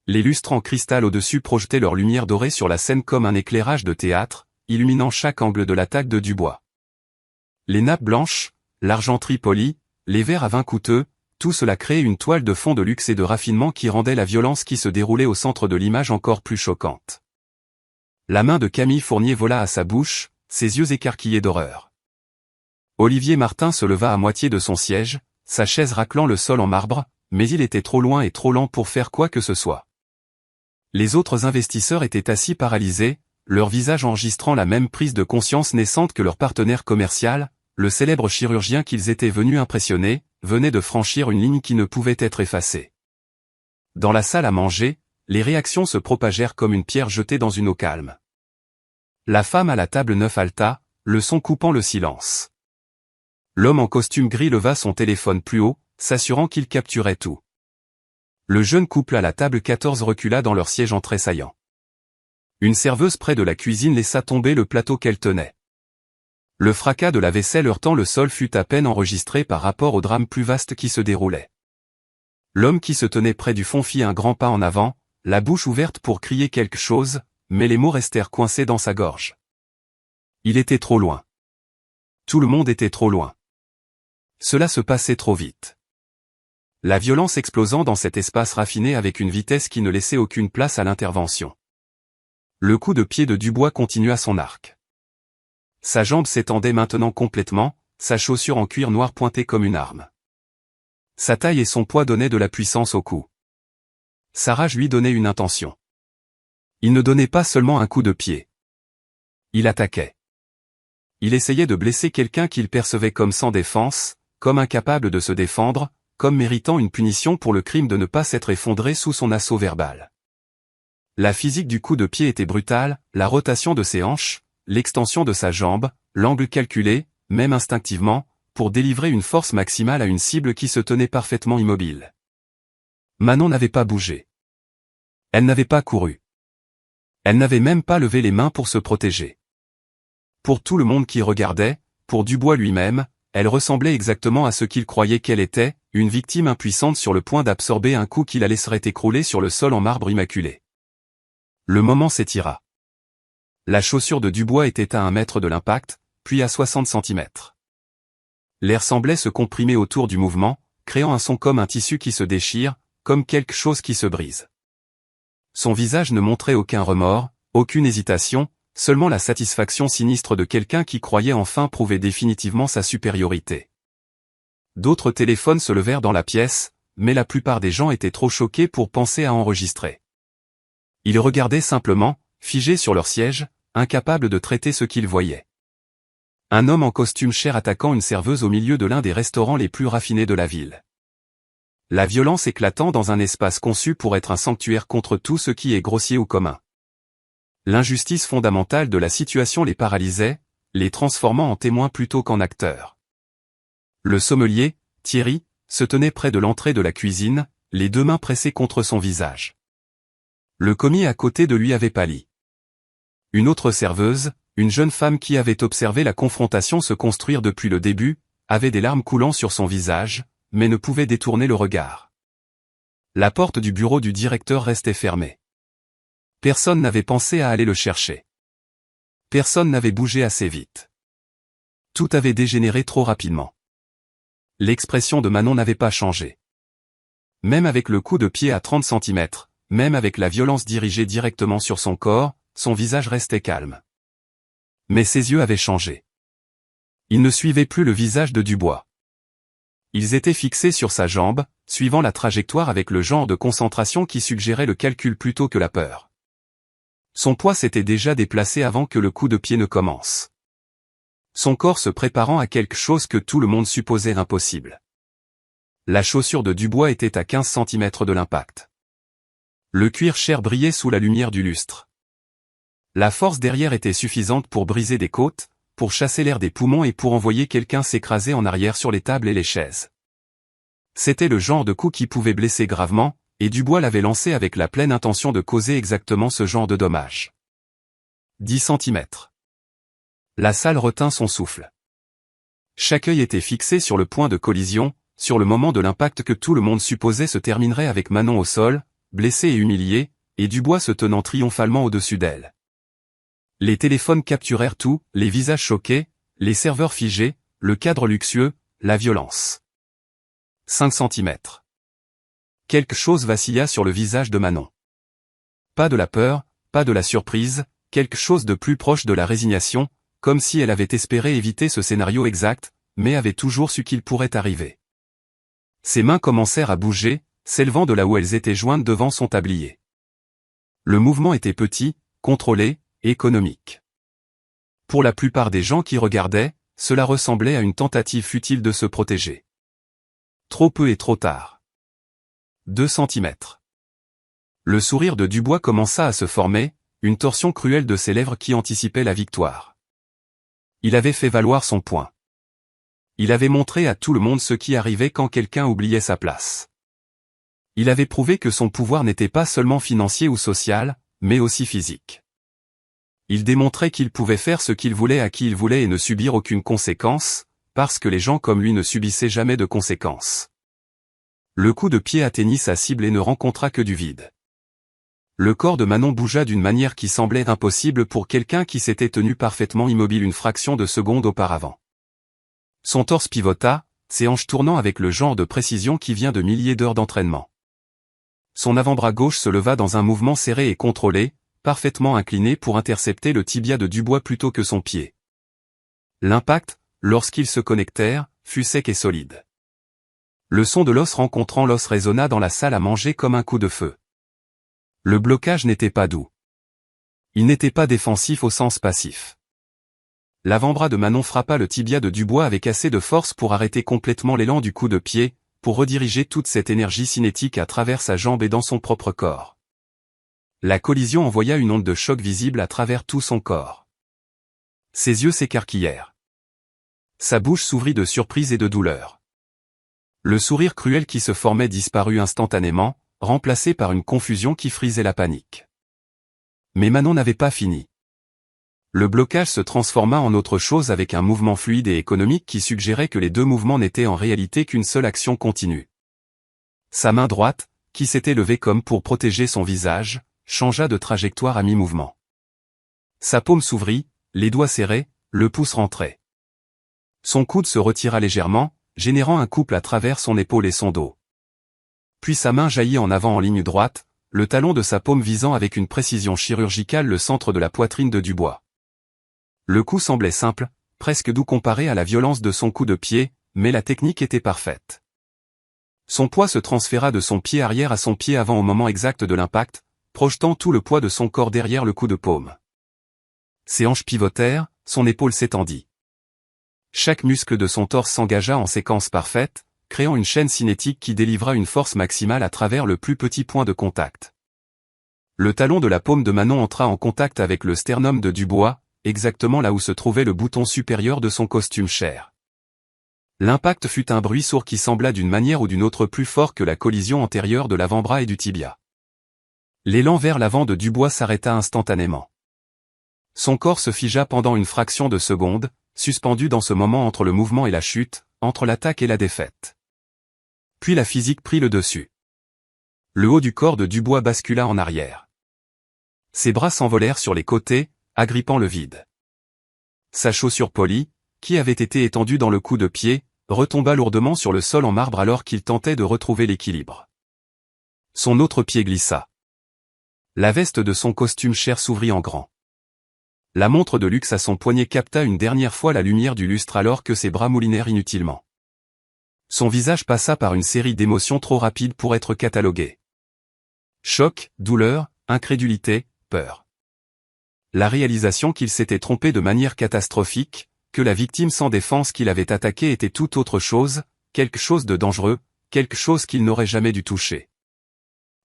Les lustres en cristal au-dessus projetaient leur lumière dorée sur la scène comme un éclairage de théâtre, illuminant chaque angle de l'attaque de Dubois. Les nappes blanches, l'argenterie polie, les verres à vin coûteux, tout cela créait une toile de fond de luxe et de raffinement qui rendait la violence qui se déroulait au centre de l'image encore plus choquante. La main de Camille Fournier vola à sa bouche, ses yeux écarquillés d'horreur. Olivier Martin se leva à moitié de son siège, sa chaise raclant le sol en marbre, mais il était trop loin et trop lent pour faire quoi que ce soit. Les autres investisseurs étaient assis paralysés, leur visage enregistrant la même prise de conscience naissante que leur partenaire commercial, le célèbre chirurgien qu'ils étaient venus impressionner, venait de franchir une ligne qui ne pouvait être effacée. Dans la salle à manger, les réactions se propagèrent comme une pierre jetée dans une eau calme. La femme à la table 9 halta, le son coupant le silence. L'homme en costume gris leva son téléphone plus haut, s'assurant qu'il capturait tout. Le jeune couple à la table 14 recula dans leur siège en tressaillant. Une serveuse près de la cuisine laissa tomber le plateau qu'elle tenait. Le fracas de la vaisselle heurtant le sol fut à peine enregistré par rapport au drame plus vaste qui se déroulait. L'homme qui se tenait près du fond fit un grand pas en avant, la bouche ouverte pour crier quelque chose, mais les mots restèrent coincés dans sa gorge. Il était trop loin. Tout le monde était trop loin. Cela se passait trop vite. La violence explosant dans cet espace raffiné avec une vitesse qui ne laissait aucune place à l'intervention. Le coup de pied de Dubois continua son arc. Sa jambe s'étendait maintenant complètement, sa chaussure en cuir noir pointée comme une arme. Sa taille et son poids donnaient de la puissance au coup. Sa rage lui donnait une intention. Il ne donnait pas seulement un coup de pied. Il attaquait. Il essayait de blesser quelqu'un qu'il percevait comme sans défense, comme incapable de se défendre, comme méritant une punition pour le crime de ne pas s'être effondré sous son assaut verbal. La physique du coup de pied était brutale, la rotation de ses hanches, l'extension de sa jambe, l'angle calculé, même instinctivement, pour délivrer une force maximale à une cible qui se tenait parfaitement immobile. Manon n'avait pas bougé. Elle n'avait pas couru. Elle n'avait même pas levé les mains pour se protéger. Pour tout le monde qui regardait, pour Dubois lui-même, elle ressemblait exactement à ce qu'il croyait qu'elle était, une victime impuissante sur le point d'absorber un coup qui la laisserait écrouler sur le sol en marbre immaculé. Le moment s'étira. La chaussure de Dubois était à 1 mètre de l'impact, puis à 60 centimètres. L'air semblait se comprimer autour du mouvement, créant un son comme un tissu qui se déchire, comme quelque chose qui se brise. Son visage ne montrait aucun remords, aucune hésitation, seulement la satisfaction sinistre de quelqu'un qui croyait enfin prouver définitivement sa supériorité. D'autres téléphones se levèrent dans la pièce, mais la plupart des gens étaient trop choqués pour penser à enregistrer. Ils regardaient simplement, figés sur leur siège, incapables de traiter ce qu'ils voyaient. Un homme en costume cher attaquant une serveuse au milieu de l'un des restaurants les plus raffinés de la ville. La violence éclatant dans un espace conçu pour être un sanctuaire contre tout ce qui est grossier ou commun. L'injustice fondamentale de la situation les paralysait, les transformant en témoins plutôt qu'en acteurs. Le sommelier, Thierry, se tenait près de l'entrée de la cuisine, les 2 mains pressées contre son visage. Le commis à côté de lui avait pâli. Une autre serveuse, une jeune femme qui avait observé la confrontation se construire depuis le début, avait des larmes coulant sur son visage, mais ne pouvait détourner le regard. La porte du bureau du directeur restait fermée. Personne n'avait pensé à aller le chercher. Personne n'avait bougé assez vite. Tout avait dégénéré trop rapidement. L'expression de Manon n'avait pas changé. Même avec le coup de pied à 30 centimètres, même avec la violence dirigée directement sur son corps, son visage restait calme. Mais ses yeux avaient changé. Ils ne suivaient plus le visage de Dubois. Ils étaient fixés sur sa jambe, suivant la trajectoire avec le genre de concentration qui suggérait le calcul plutôt que la peur. Son poids s'était déjà déplacé avant que le coup de pied ne commence. Son corps se préparant à quelque chose que tout le monde supposait impossible. La chaussure de Dubois était à 15 centimètres de l'impact. Le cuir cher brillait sous la lumière du lustre. La force derrière était suffisante pour briser des côtes, pour chasser l'air des poumons et pour envoyer quelqu'un s'écraser en arrière sur les tables et les chaises. C'était le genre de coup qui pouvait blesser gravement, et Dubois l'avait lancé avec la pleine intention de causer exactement ce genre de dommages. 10 centimètres. La salle retint son souffle. Chaque œil était fixé sur le point de collision, sur le moment de l'impact que tout le monde supposait se terminerait avec Manon au sol, blessée et humiliée, et Dubois se tenant triomphalement au-dessus d'elle. Les téléphones capturèrent tout, les visages choqués, les serveurs figés, le cadre luxueux, la violence. 5 centimètres. Quelque chose vacilla sur le visage de Manon. Pas de la peur, pas de la surprise, quelque chose de plus proche de la résignation, comme si elle avait espéré éviter ce scénario exact, mais avait toujours su qu'il pourrait arriver. Ses mains commencèrent à bouger, s'élevant de là où elles étaient jointes devant son tablier. Le mouvement était petit, contrôlé, économique. Pour la plupart des gens qui regardaient, cela ressemblait à une tentative futile de se protéger. Trop peu et trop tard. 2 centimètres. Le sourire de Dubois commença à se former, une torsion cruelle de ses lèvres qui anticipait la victoire. Il avait fait valoir son point. Il avait montré à tout le monde ce qui arrivait quand quelqu'un oubliait sa place. Il avait prouvé que son pouvoir n'était pas seulement financier ou social, mais aussi physique. Il démontrait qu'il pouvait faire ce qu'il voulait à qui il voulait et ne subir aucune conséquence, parce que les gens comme lui ne subissaient jamais de conséquences. Le coup de pied atteignit sa cible et ne rencontra que du vide. Le corps de Manon bougea d'une manière qui semblait impossible pour quelqu'un qui s'était tenu parfaitement immobile une fraction de seconde auparavant. Son torse pivota, ses hanches tournant avec le genre de précision qui vient de milliers d'heures d'entraînement. Son avant-bras gauche se leva dans un mouvement serré et contrôlé, parfaitement incliné pour intercepter le tibia de Dubois plutôt que son pied. L'impact, lorsqu'ils se connectèrent, fut sec et solide. Le son de l'os rencontrant l'os résonna dans la salle à manger comme un coup de feu. Le blocage n'était pas doux. Il n'était pas défensif au sens passif. L'avant-bras de Manon frappa le tibia de Dubois avec assez de force pour arrêter complètement l'élan du coup de pied, pour rediriger toute cette énergie cinétique à travers sa jambe et dans son propre corps. La collision envoya une onde de choc visible à travers tout son corps. Ses yeux s'écarquillèrent. Sa bouche s'ouvrit de surprise et de douleur. Le sourire cruel qui se formait disparut instantanément, remplacé par une confusion qui frisait la panique. Mais Manon n'avait pas fini. Le blocage se transforma en autre chose avec un mouvement fluide et économique qui suggérait que les deux mouvements n'étaient en réalité qu'une seule action continue. Sa main droite, qui s'était levée comme pour protéger son visage, changea de trajectoire à mi-mouvement. Sa paume s'ouvrit, les doigts serrés, le pouce rentré. Son coude se retira légèrement, générant un couple à travers son épaule et son dos. Puis sa main jaillit en avant en ligne droite, le talon de sa paume visant avec une précision chirurgicale le centre de la poitrine de Dubois. Le coup semblait simple, presque doux comparé à la violence de son coup de pied, mais la technique était parfaite. Son poids se transféra de son pied arrière à son pied avant au moment exact de l'impact, projetant tout le poids de son corps derrière le coup de paume. Ses hanches pivotèrent, son épaule s'étendit. Chaque muscle de son torse s'engagea en séquence parfaite, créant une chaîne cinétique qui délivra une force maximale à travers le plus petit point de contact. Le talon de la paume de Manon entra en contact avec le sternum de Dubois, exactement là où se trouvait le bouton supérieur de son costume chair. L'impact fut un bruit sourd qui sembla d'une manière ou d'une autre plus fort que la collision antérieure de l'avant-bras et du tibia. L'élan vers l'avant de Dubois s'arrêta instantanément. Son corps se figea pendant une fraction de seconde, suspendu dans ce moment entre le mouvement et la chute, entre l'attaque et la défaite. Puis la physique prit le dessus. Le haut du corps de Dubois bascula en arrière. Ses bras s'envolèrent sur les côtés, agrippant le vide. Sa chaussure polie, qui avait été étendue dans le coup de pied, retomba lourdement sur le sol en marbre alors qu'il tentait de retrouver l'équilibre. Son autre pied glissa. La veste de son costume chair s'ouvrit en grand. La montre de luxe à son poignet capta une dernière fois la lumière du lustre alors que ses bras moulinèrent inutilement. Son visage passa par une série d'émotions trop rapides pour être cataloguées. Choc, douleur, incrédulité, peur. La réalisation qu'il s'était trompé de manière catastrophique, que la victime sans défense qu'il avait attaquée était tout autre chose, quelque chose de dangereux, quelque chose qu'il n'aurait jamais dû toucher.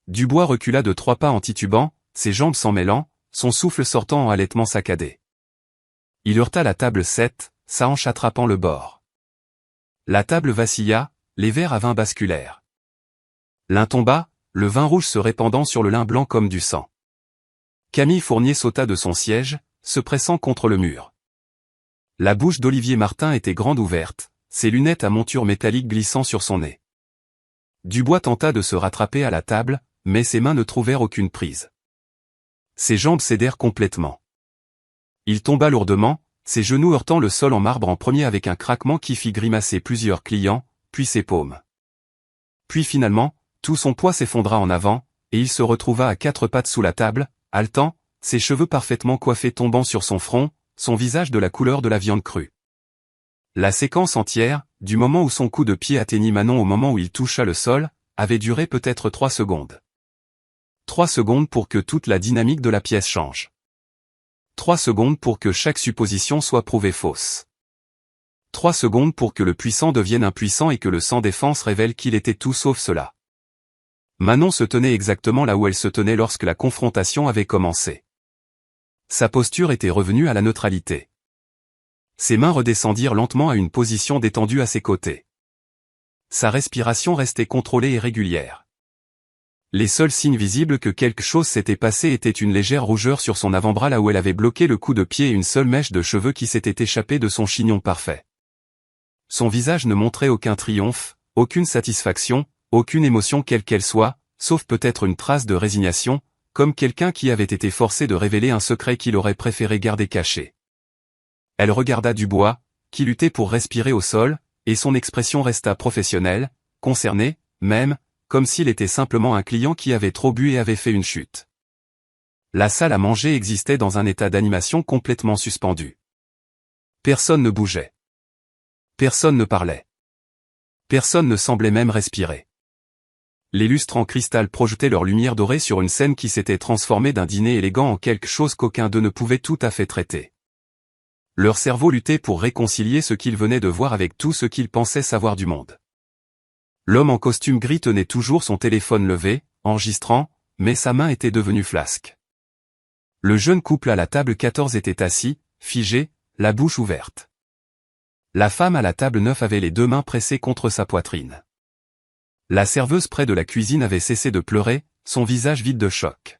Dubois recula de 3 pas en titubant, ses jambes s'en mêlant, son souffle sortant en halètement saccadé. Il heurta la table 7, sa hanche attrapant le bord. La table vacilla, les verres à vin basculèrent. L'un tomba, le vin rouge se répandant sur le lin blanc comme du sang. Camille Fournier sauta de son siège, se pressant contre le mur. La bouche d'Olivier Martin était grande ouverte, ses lunettes à monture métallique glissant sur son nez. Dubois tenta de se rattraper à la table, mais ses mains ne trouvèrent aucune prise. Ses jambes cédèrent complètement. Il tomba lourdement, ses genoux heurtant le sol en marbre en premier avec un craquement qui fit grimacer plusieurs clients, puis ses paumes. Puis finalement, tout son poids s'effondra en avant, et il se retrouva à 4 pattes sous la table, haletant, ses cheveux parfaitement coiffés tombant sur son front, son visage de la couleur de la viande crue. La séquence entière, du moment où son coup de pied atteignit Manon au moment où il toucha le sol, avait duré peut-être 3 secondes. 3 secondes pour que toute la dynamique de la pièce change. 3 secondes pour que chaque supposition soit prouvée fausse. 3 secondes pour que le puissant devienne impuissant et que le sans défense révèle qu'il était tout sauf cela. Manon se tenait exactement là où elle se tenait lorsque la confrontation avait commencé. Sa posture était revenue à la neutralité. Ses mains redescendirent lentement à une position détendue à ses côtés. Sa respiration restait contrôlée et régulière. Les seuls signes visibles que quelque chose s'était passé étaient une légère rougeur sur son avant-bras là où elle avait bloqué le coup de pied et une seule mèche de cheveux qui s'était échappée de son chignon parfait. Son visage ne montrait aucun triomphe, aucune satisfaction, aucune émotion quelle qu'elle soit, sauf peut-être une trace de résignation, comme quelqu'un qui avait été forcé de révéler un secret qu'il aurait préféré garder caché. Elle regarda Dubois, qui luttait pour respirer au sol, et son expression resta professionnelle, concernée, même, comme s'il était simplement un client qui avait trop bu et avait fait une chute. La salle à manger existait dans un état d'animation complètement suspendu. Personne ne bougeait. Personne ne parlait. Personne ne semblait même respirer. Les lustres en cristal projetaient leur lumière dorée sur une scène qui s'était transformée d'un dîner élégant en quelque chose qu'aucun d'eux ne pouvait tout à fait traiter. Leur cerveau luttait pour réconcilier ce qu'ils venaient de voir avec tout ce qu'ils pensaient savoir du monde. L'homme en costume gris tenait toujours son téléphone levé, enregistrant, mais sa main était devenue flasque. Le jeune couple à la table 14 était assis, figé, la bouche ouverte. La femme à la table 9 avait les deux mains pressées contre sa poitrine. La serveuse près de la cuisine avait cessé de pleurer, son visage vide de choc.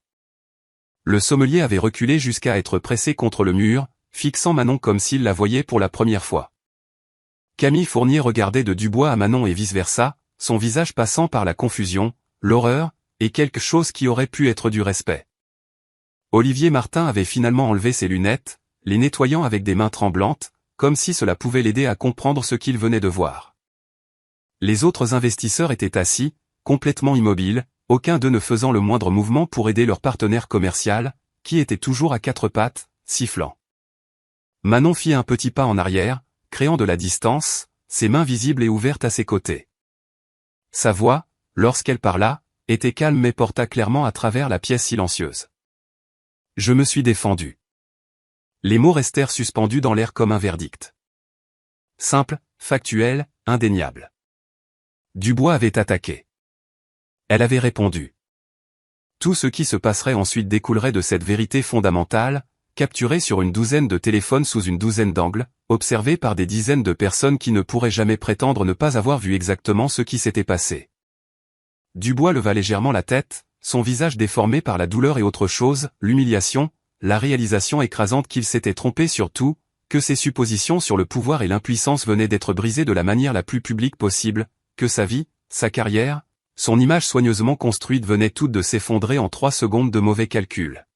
Le sommelier avait reculé jusqu'à être pressé contre le mur, fixant Manon comme s'il la voyait pour la première fois. Camille Fournier regardait de Dubois à Manon et vice-versa, son visage passant par la confusion, l'horreur, et quelque chose qui aurait pu être du respect. Olivier Martin avait finalement enlevé ses lunettes, les nettoyant avec des mains tremblantes, comme si cela pouvait l'aider à comprendre ce qu'il venait de voir. Les autres investisseurs étaient assis, complètement immobiles, aucun d'eux ne faisant le moindre mouvement pour aider leur partenaire commercial, qui était toujours à quatre pattes, sifflant. Manon fit un petit pas en arrière, créant de la distance, ses mains visibles et ouvertes à ses côtés. Sa voix, lorsqu'elle parla, était calme mais porta clairement à travers la pièce silencieuse. Je me suis défendu. Les mots restèrent suspendus dans l'air comme un verdict. Simple, factuel, indéniable. Dubois avait attaqué. Elle avait répondu. Tout ce qui se passerait ensuite découlerait de cette vérité fondamentale, capturée sur une douzaine de téléphones sous une douzaine d'angles, observée par des dizaines de personnes qui ne pourraient jamais prétendre ne pas avoir vu exactement ce qui s'était passé. Dubois leva légèrement la tête, son visage déformé par la douleur et autre chose, l'humiliation, la réalisation écrasante qu'il s'était trompé sur tout, que ses suppositions sur le pouvoir et l'impuissance venaient d'être brisées de la manière la plus publique possible, que sa vie, sa carrière, son image soigneusement construite venaient toutes de s'effondrer en 3 secondes de mauvais calcul.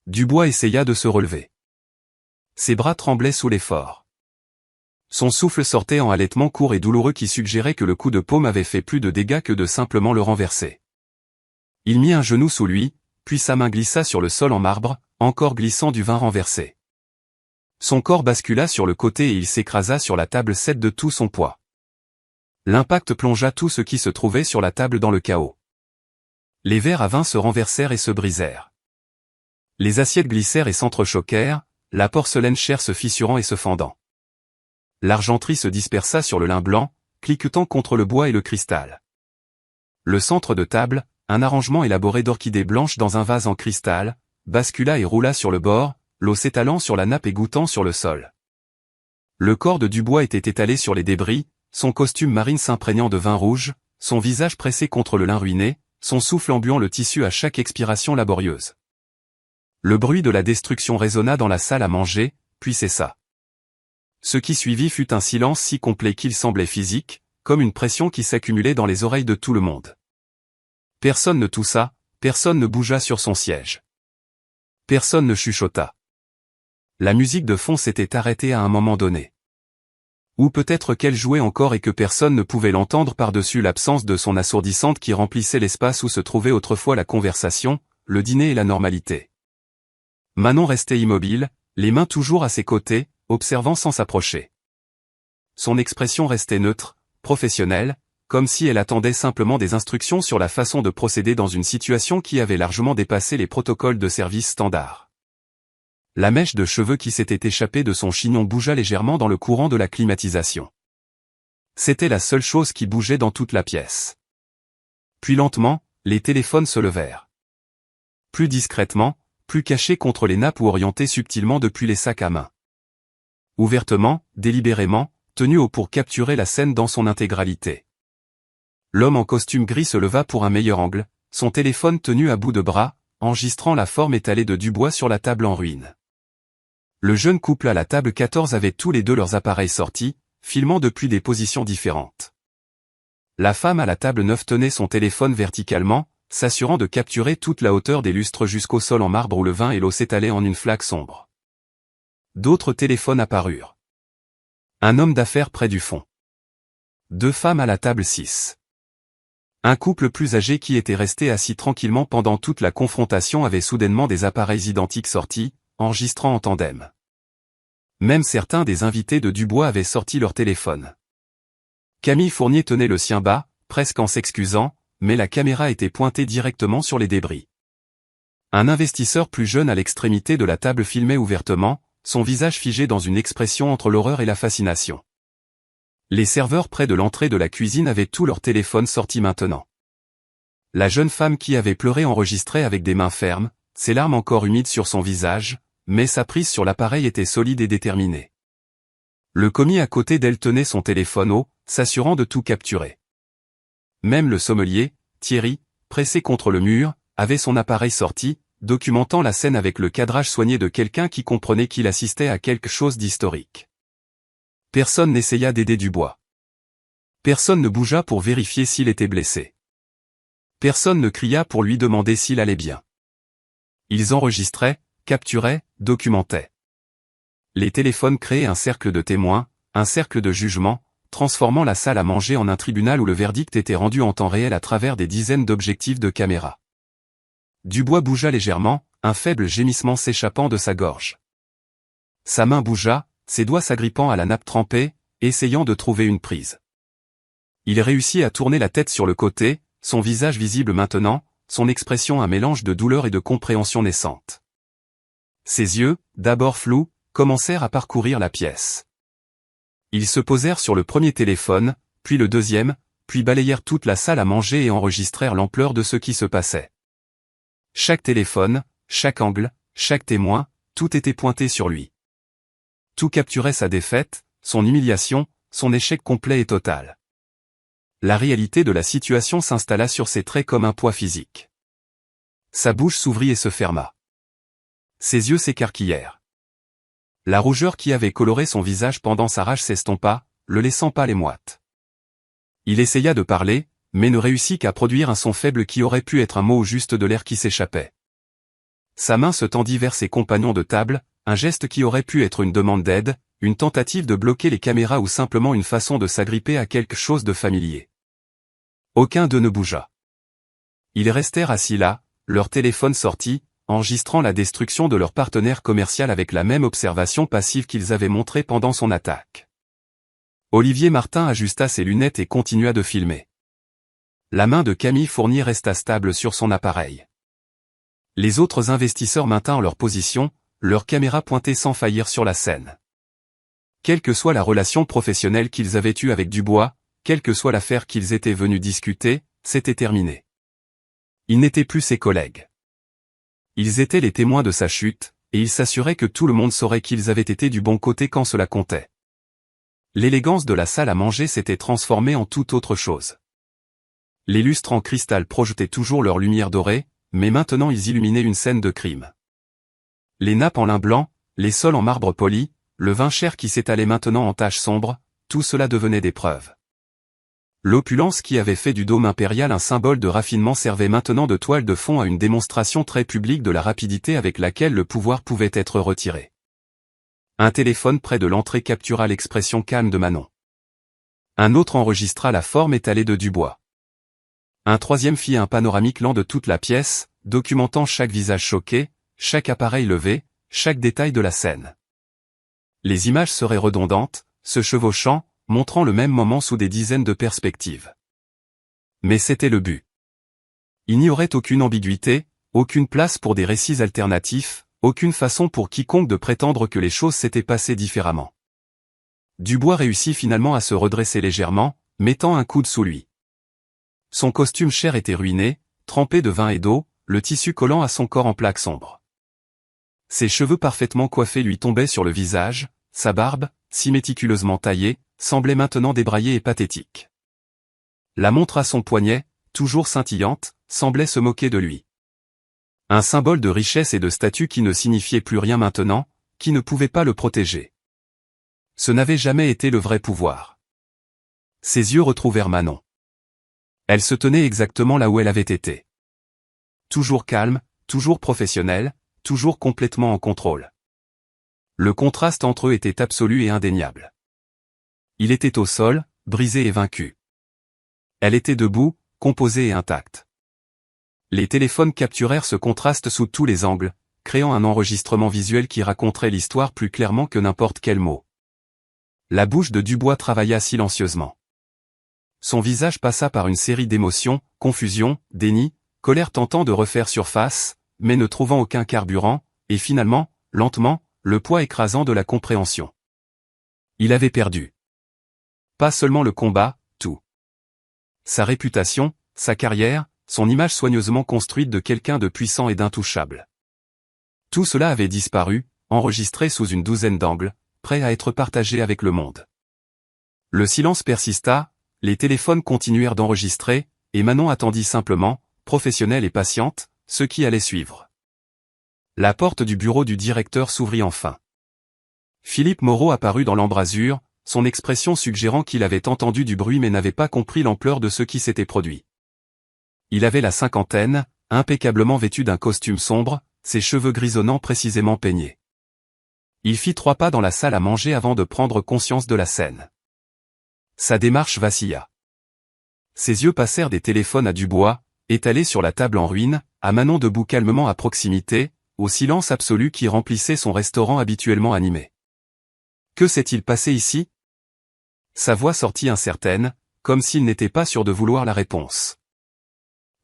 Dubois essaya de se relever. Ses bras tremblaient sous l'effort. Son souffle sortait en halètements courts et douloureux qui suggéraient que le coup de paume avait fait plus de dégâts que de simplement le renverser. Il mit un genou sous lui, puis sa main glissa sur le sol en marbre, encore glissant du vin renversé. Son corps bascula sur le côté et il s'écrasa sur la table 7 de tout son poids. L'impact plongea tout ce qui se trouvait sur la table dans le chaos. Les verres à vin se renversèrent et se brisèrent. Les assiettes glissèrent et s'entrechoquèrent, la porcelaine chère se fissurant et se fendant. L'argenterie se dispersa sur le lin blanc, cliquetant contre le bois et le cristal. Le centre de table, un arrangement élaboré d'orchidées blanches dans un vase en cristal, bascula et roula sur le bord, l'eau s'étalant sur la nappe et goûtant sur le sol. Le corps de Dubois était étalé sur les débris, son costume marine s'imprégnant de vin rouge, son visage pressé contre le lin ruiné, son souffle embuant le tissu à chaque expiration laborieuse. Le bruit de la destruction résonna dans la salle à manger, puis cessa. Ce qui suivit fut un silence si complet qu'il semblait physique, comme une pression qui s'accumulait dans les oreilles de tout le monde. Personne ne toussa, personne ne bougea sur son siège. Personne ne chuchota. La musique de fond s'était arrêtée à un moment donné. Ou peut-être qu'elle jouait encore et que personne ne pouvait l'entendre par-dessus l'absence de son assourdissante qui remplissait l'espace où se trouvait autrefois la conversation, le dîner et la normalité. Manon restait immobile, les mains toujours à ses côtés, observant sans s'approcher. Son expression restait neutre, professionnelle, comme si elle attendait simplement des instructions sur la façon de procéder dans une situation qui avait largement dépassé les protocoles de service standards. La mèche de cheveux qui s'était échappée de son chignon bougea légèrement dans le courant de la climatisation. C'était la seule chose qui bougeait dans toute la pièce. Puis lentement, les téléphones se levèrent. Plus discrètement, plus cachés contre les nappes ou orientés subtilement depuis les sacs à main. Ouvertement, délibérément, tenus haut pour capturer la scène dans son intégralité. L'homme en costume gris se leva pour un meilleur angle, son téléphone tenu à bout de bras, enregistrant la forme étalée de Dubois sur la table en ruine. Le jeune couple à la table 14 avait tous les deux leurs appareils sortis, filmant depuis des positions différentes. La femme à la table 9 tenait son téléphone verticalement, s'assurant de capturer toute la hauteur des lustres jusqu'au sol en marbre où le vin et l'eau s'étalaient en une flaque sombre. D'autres téléphones apparurent. Un homme d'affaires près du fond. 2 femmes à la table 6. Un couple plus âgé qui était resté assis tranquillement pendant toute la confrontation avait soudainement des appareils identiques sortis, enregistrant en tandem. Même certains des invités de Dubois avaient sorti leur téléphone. Camille Fournier tenait le sien bas, presque en s'excusant, mais la caméra était pointée directement sur les débris. Un investisseur plus jeune à l'extrémité de la table filmait ouvertement, son visage figé dans une expression entre l'horreur et la fascination. Les serveurs près de l'entrée de la cuisine avaient tous leurs téléphones sortis maintenant. La jeune femme qui avait pleuré enregistrait avec des mains fermes, ses larmes encore humides sur son visage, mais sa prise sur l'appareil était solide et déterminée. Le commis à côté d'elle tenait son téléphone haut, s'assurant de tout capturer. Même le sommelier, Thierry, pressé contre le mur, avait son appareil sorti, documentant la scène avec le cadrage soigné de quelqu'un qui comprenait qu'il assistait à quelque chose d'historique. Personne n'essaya d'aider Dubois. Personne ne bougea pour vérifier s'il était blessé. Personne ne cria pour lui demander s'il allait bien. Ils enregistraient, capturaient, documentaient. Les téléphones créaient un cercle de témoins, un cercle de jugement, transformant la salle à manger en un tribunal où le verdict était rendu en temps réel à travers des dizaines d'objectifs de caméra. Dubois bougea légèrement, un faible gémissement s'échappant de sa gorge. Sa main bougea, ses doigts s'agrippant à la nappe trempée, essayant de trouver une prise. Il réussit à tourner la tête sur le côté, son visage visible maintenant, son expression un mélange de douleur et de compréhension naissante. Ses yeux, d'abord flous, commencèrent à parcourir la pièce. Ils se posèrent sur le premier téléphone, puis le deuxième, puis balayèrent toute la salle à manger et enregistrèrent l'ampleur de ce qui se passait. Chaque téléphone, chaque angle, chaque témoin, tout était pointé sur lui. Tout capturait sa défaite, son humiliation, son échec complet et total. La réalité de la situation s'installa sur ses traits comme un poids physique. Sa bouche s'ouvrit et se ferma. Ses yeux s'écarquillèrent. La rougeur qui avait coloré son visage pendant sa rage s'estompa, le laissant pâle et moite. Il essaya de parler, mais ne réussit qu'à produire un son faible qui aurait pu être un mot juste de l'air qui s'échappait. Sa main se tendit vers ses compagnons de table, un geste qui aurait pu être une demande d'aide, une tentative de bloquer les caméras ou simplement une façon de s'agripper à quelque chose de familier. Aucun d'eux ne bougea. Ils restèrent assis là, leur téléphone sorti, enregistrant la destruction de leur partenaire commercial avec la même observation passive qu'ils avaient montrée pendant son attaque. Olivier Martin ajusta ses lunettes et continua de filmer. La main de Camille Fournier resta stable sur son appareil. Les autres investisseurs maintinrent leur position, leurs caméras pointées sans faillir sur la scène. Quelle que soit la relation professionnelle qu'ils avaient eue avec Dubois, quelle que soit l'affaire qu'ils étaient venus discuter, c'était terminé. Ils n'étaient plus ses collègues. Ils étaient les témoins de sa chute, et ils s'assuraient que tout le monde saurait qu'ils avaient été du bon côté quand cela comptait. L'élégance de la salle à manger s'était transformée en toute autre chose. Les lustres en cristal projetaient toujours leur lumière dorée, mais maintenant ils illuminaient une scène de crime. Les nappes en lin blanc, les sols en marbre poli, le vin cher qui s'étalait maintenant en taches sombres, tout cela devenait des preuves. L'opulence qui avait fait du dôme impérial un symbole de raffinement servait maintenant de toile de fond à une démonstration très publique de la rapidité avec laquelle le pouvoir pouvait être retiré. Un téléphone près de l'entrée captura l'expression calme de Manon. Un autre enregistra la forme étalée de Dubois. Un troisième fit un panoramique lent de toute la pièce, documentant chaque visage choqué, chaque appareil levé, chaque détail de la scène. Les images seraient redondantes, se chevauchant, montrant le même moment sous des dizaines de perspectives. Mais c'était le but. Il n'y aurait aucune ambiguïté, aucune place pour des récits alternatifs, aucune façon pour quiconque de prétendre que les choses s'étaient passées différemment. Dubois réussit finalement à se redresser légèrement, mettant un coude sous lui. Son costume cher était ruiné, trempé de vin et d'eau, le tissu collant à son corps en plaques sombres. Ses cheveux parfaitement coiffés lui tombaient sur le visage, sa barbe, si méticuleusement taillée, semblait maintenant débraillée et pathétique. La montre à son poignet, toujours scintillante, semblait se moquer de lui. Un symbole de richesse et de statut qui ne signifiait plus rien maintenant, qui ne pouvait pas le protéger. Ce n'avait jamais été le vrai pouvoir. Ses yeux retrouvèrent Manon. Elle se tenait exactement là où elle avait été. Toujours calme, toujours professionnelle, toujours complètement en contrôle. Le contraste entre eux était absolu et indéniable. Il était au sol, brisé et vaincu. Elle était debout, composée et intacte. Les téléphones capturèrent ce contraste sous tous les angles, créant un enregistrement visuel qui raconterait l'histoire plus clairement que n'importe quel mot. La bouche de Dubois travailla silencieusement. Son visage passa par une série d'émotions, confusion, déni, colère tentant de refaire surface, mais ne trouvant aucun carburant, et finalement, lentement, le poids écrasant de la compréhension. Il avait perdu. Pas seulement le combat, tout. Sa réputation, sa carrière, son image soigneusement construite de quelqu'un de puissant et d'intouchable. Tout cela avait disparu, enregistré sous une douzaine d'angles, prêt à être partagé avec le monde. Le silence persista, les téléphones continuèrent d'enregistrer, et Manon attendit simplement, professionnelle et patiente, ce qui allait suivre. La porte du bureau du directeur s'ouvrit enfin. Philippe Moreau apparut dans l'embrasure, son expression suggérant qu'il avait entendu du bruit mais n'avait pas compris l'ampleur de ce qui s'était produit. Il avait la cinquantaine, impeccablement vêtu d'un costume sombre, ses cheveux grisonnants précisément peignés. Il fit 3 pas dans la salle à manger avant de prendre conscience de la scène. Sa démarche vacilla. Ses yeux passèrent des téléphones à Dubois, étalés sur la table en ruine, à Manon debout calmement à proximité, au silence absolu qui remplissait son restaurant habituellement animé. Que s'est-il passé ici? Sa voix sortit incertaine, comme s'il n'était pas sûr de vouloir la réponse.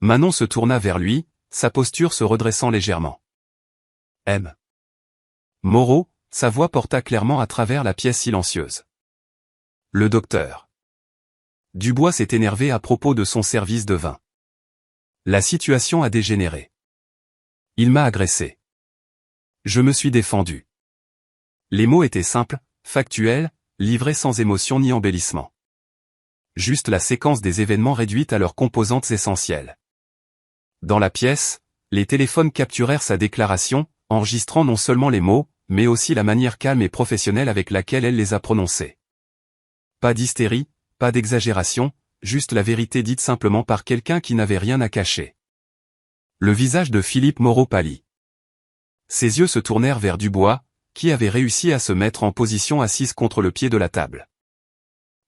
Manon se tourna vers lui, sa posture se redressant légèrement. M. Moreau, sa voix porta clairement à travers la pièce silencieuse. Le docteur. Dubois s'est énervé à propos de son service de vin. La situation a dégénéré. Il m'a agressé. Je me suis défendu. Les mots étaient simples, factuels, livrés sans émotion ni embellissement. Juste la séquence des événements réduite à leurs composantes essentielles. Dans la pièce, les téléphones capturèrent sa déclaration, enregistrant non seulement les mots, mais aussi la manière calme et professionnelle avec laquelle elle les a prononcés. Pas d'hystérie, pas d'exagération, juste la vérité dite simplement par quelqu'un qui n'avait rien à cacher. Le visage de Philippe Moreau pâlit. Ses yeux se tournèrent vers Dubois, qui avait réussi à se mettre en position assise contre le pied de la table.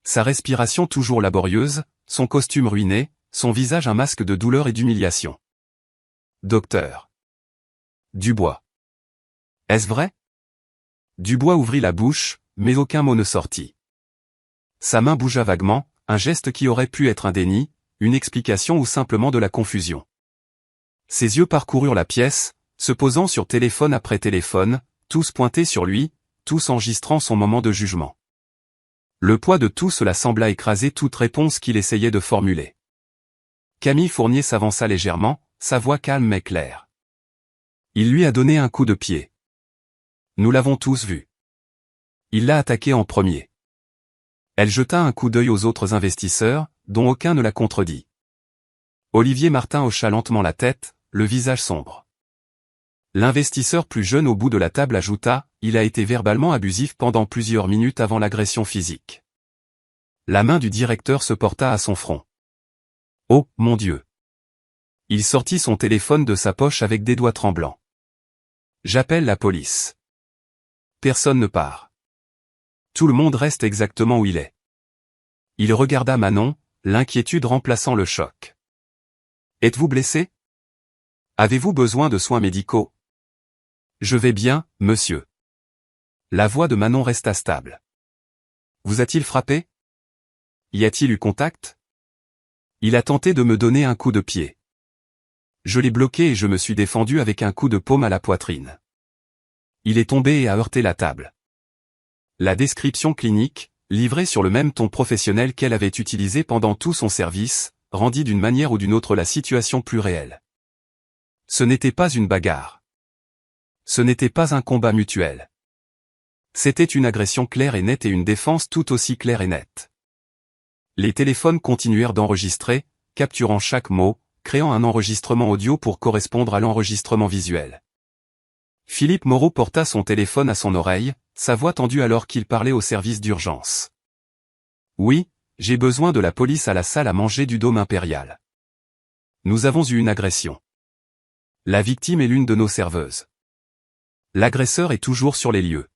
Sa respiration toujours laborieuse, son costume ruiné, son visage un masque de douleur et d'humiliation. Docteur. Dubois. Est-ce vrai? Dubois ouvrit la bouche, mais aucun mot ne sortit. Sa main bougea vaguement, un geste qui aurait pu être un déni, une explication ou simplement de la confusion. Ses yeux parcoururent la pièce, se posant sur téléphone après téléphone, tous pointés sur lui, tous enregistrant son moment de jugement. Le poids de tout cela sembla écraser toute réponse qu'il essayait de formuler. Camille Fournier s'avança légèrement, sa voix calme mais claire. Il lui a donné un coup de pied. Nous l'avons tous vu. Il l'a attaqué en premier. Elle jeta un coup d'œil aux autres investisseurs, dont aucun ne la contredit. Olivier Martin hocha lentement la tête, le visage sombre. L'investisseur plus jeune au bout de la table ajouta, il a été verbalement abusif pendant plusieurs minutes avant l'agression physique. La main du directeur se porta à son front. Oh, mon Dieu! Il sortit son téléphone de sa poche avec des doigts tremblants. J'appelle la police. Personne ne part. Tout le monde reste exactement où il est. Il regarda Manon, l'inquiétude remplaçant le choc. Êtes-vous blessé? Avez-vous besoin de soins médicaux? Je vais bien, monsieur. La voix de Manon resta stable. Vous a-t-il frappé? Y a-t-il eu contact? Il a tenté de me donner un coup de pied. Je l'ai bloqué et je me suis défendu avec un coup de paume à la poitrine. Il est tombé et a heurté la table. La description clinique, livrée sur le même ton professionnel qu'elle avait utilisé pendant tout son service, rendit d'une manière ou d'une autre la situation plus réelle. Ce n'était pas une bagarre. Ce n'était pas un combat mutuel. C'était une agression claire et nette et une défense tout aussi claire et nette. Les téléphones continuèrent d'enregistrer, capturant chaque mot, créant un enregistrement audio pour correspondre à l'enregistrement visuel. Philippe Moreau porta son téléphone à son oreille, sa voix tendue alors qu'il parlait au service d'urgence. Oui, j'ai besoin de la police à la salle à manger du Dôme Impérial. Nous avons eu une agression. La victime est l'une de nos serveuses. L'agresseur est toujours sur les lieux.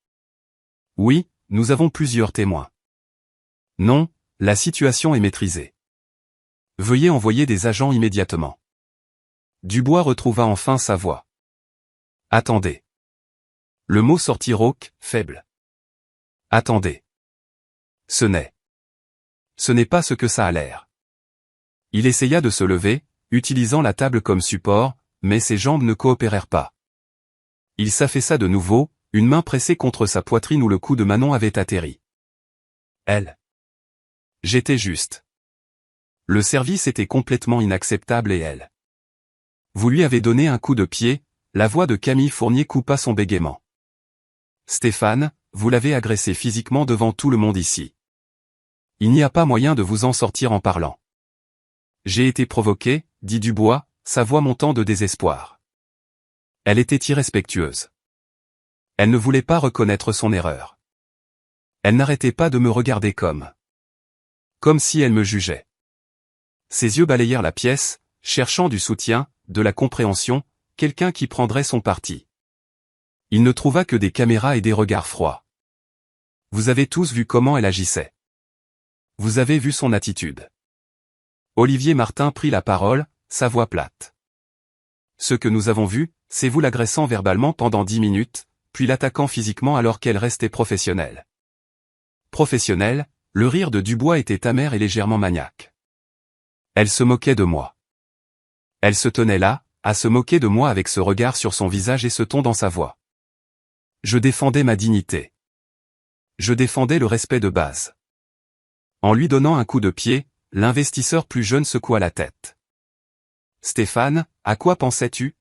Oui, nous avons plusieurs témoins. Non, la situation est maîtrisée. Veuillez envoyer des agents immédiatement. Dubois retrouva enfin sa voix. Attendez. Le mot sortit rauque, faible. Attendez. Ce n'est pas ce que ça a l'air. Il essaya de se lever, utilisant la table comme support, mais ses jambes ne coopérèrent pas. Il s'affaissa de nouveau, une main pressée contre sa poitrine où le cou de Manon avait atterri. Elle. J'étais juste. Le service était complètement inacceptable et elle. Vous lui avez donné un coup de pied, la voix de Camille Fournier coupa son bégaiement. Stéphane, vous l'avez agressé physiquement devant tout le monde ici. Il n'y a pas moyen de vous en sortir en parlant. J'ai été provoqué, dit Dubois, sa voix montant de désespoir. Elle était irrespectueuse. Elle ne voulait pas reconnaître son erreur. Elle n'arrêtait pas de me regarder comme si elle me jugeait. Ses yeux balayèrent la pièce, cherchant du soutien, de la compréhension, quelqu'un qui prendrait son parti. Il ne trouva que des caméras et des regards froids. Vous avez tous vu comment elle agissait. Vous avez vu son attitude. Olivier Martin prit la parole, sa voix plate. Ce que nous avons vu, c'est vous l'agressant verbalement pendant 10 minutes, puis l'attaquant physiquement alors qu'elle restait professionnelle. Professionnelle, le rire de Dubois était amer et légèrement maniaque. Elle se moquait de moi. Elle se tenait là, à se moquer de moi avec ce regard sur son visage et ce ton dans sa voix. Je défendais ma dignité. Je défendais le respect de base. En lui donnant un coup de pied, l'investisseur plus jeune secoua la tête. Stéphane, à quoi pensais-tu?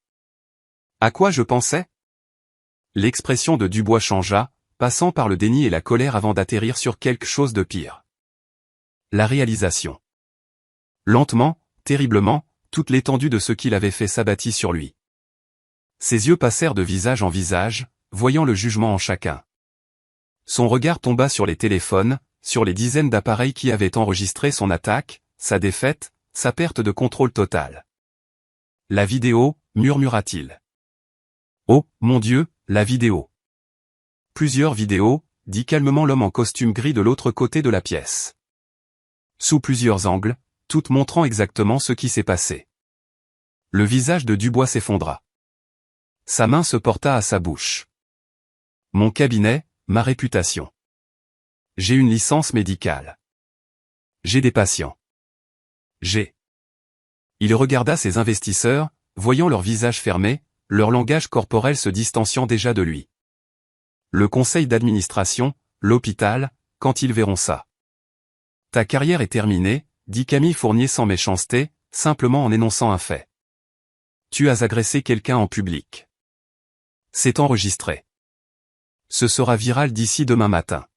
À quoi je pensais? L'expression de Dubois changea, passant par le déni et la colère avant d'atterrir sur quelque chose de pire. La réalisation. Lentement, terriblement, toute l'étendue de ce qu'il avait fait s'abattit sur lui. Ses yeux passèrent de visage en visage, voyant le jugement en chacun. Son regard tomba sur les téléphones, sur les dizaines d'appareils qui avaient enregistré son attaque, sa défaite, sa perte de contrôle total. La vidéo, murmura-t-il. Oh, mon Dieu, la vidéo. Plusieurs vidéos, dit calmement l'homme en costume gris de l'autre côté de la pièce. Sous plusieurs angles, toutes montrant exactement ce qui s'est passé. Le visage de Dubois s'effondra. Sa main se porta à sa bouche. Mon cabinet, ma réputation. J'ai une licence médicale. J'ai des patients. Il regarda ses investisseurs, voyant leur visage fermé, leur langage corporel se distanciant déjà de lui. Le conseil d'administration, l'hôpital, quand ils verront ça. Ta carrière est terminée, dit Camille Fournier sans méchanceté, simplement en énonçant un fait. Tu as agressé quelqu'un en public. C'est enregistré. Ce sera viral d'ici demain matin.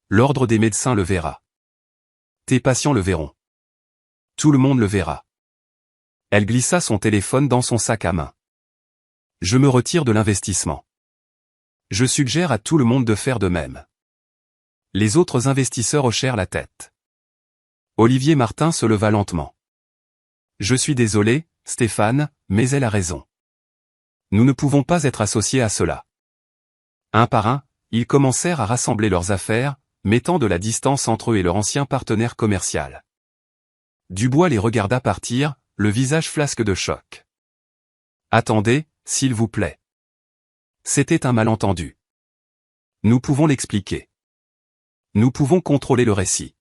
L'ordre des médecins le verra. Tes patients le verront. Tout le monde le verra. Elle glissa son téléphone dans son sac à main. Je me retire de l'investissement. Je suggère à tout le monde de faire de même. Les autres investisseurs hochèrent la tête. Olivier Martin se leva lentement. Je suis désolé, Stéphane, mais elle a raison. Nous ne pouvons pas être associés à cela. Un par un, ils commencèrent à rassembler leurs affaires, mettant de la distance entre eux et leur ancien partenaire commercial. Dubois les regarda partir, le visage flasque de choc. Attendez, s'il vous plaît. C'était un malentendu. Nous pouvons l'expliquer. Nous pouvons contrôler le récit.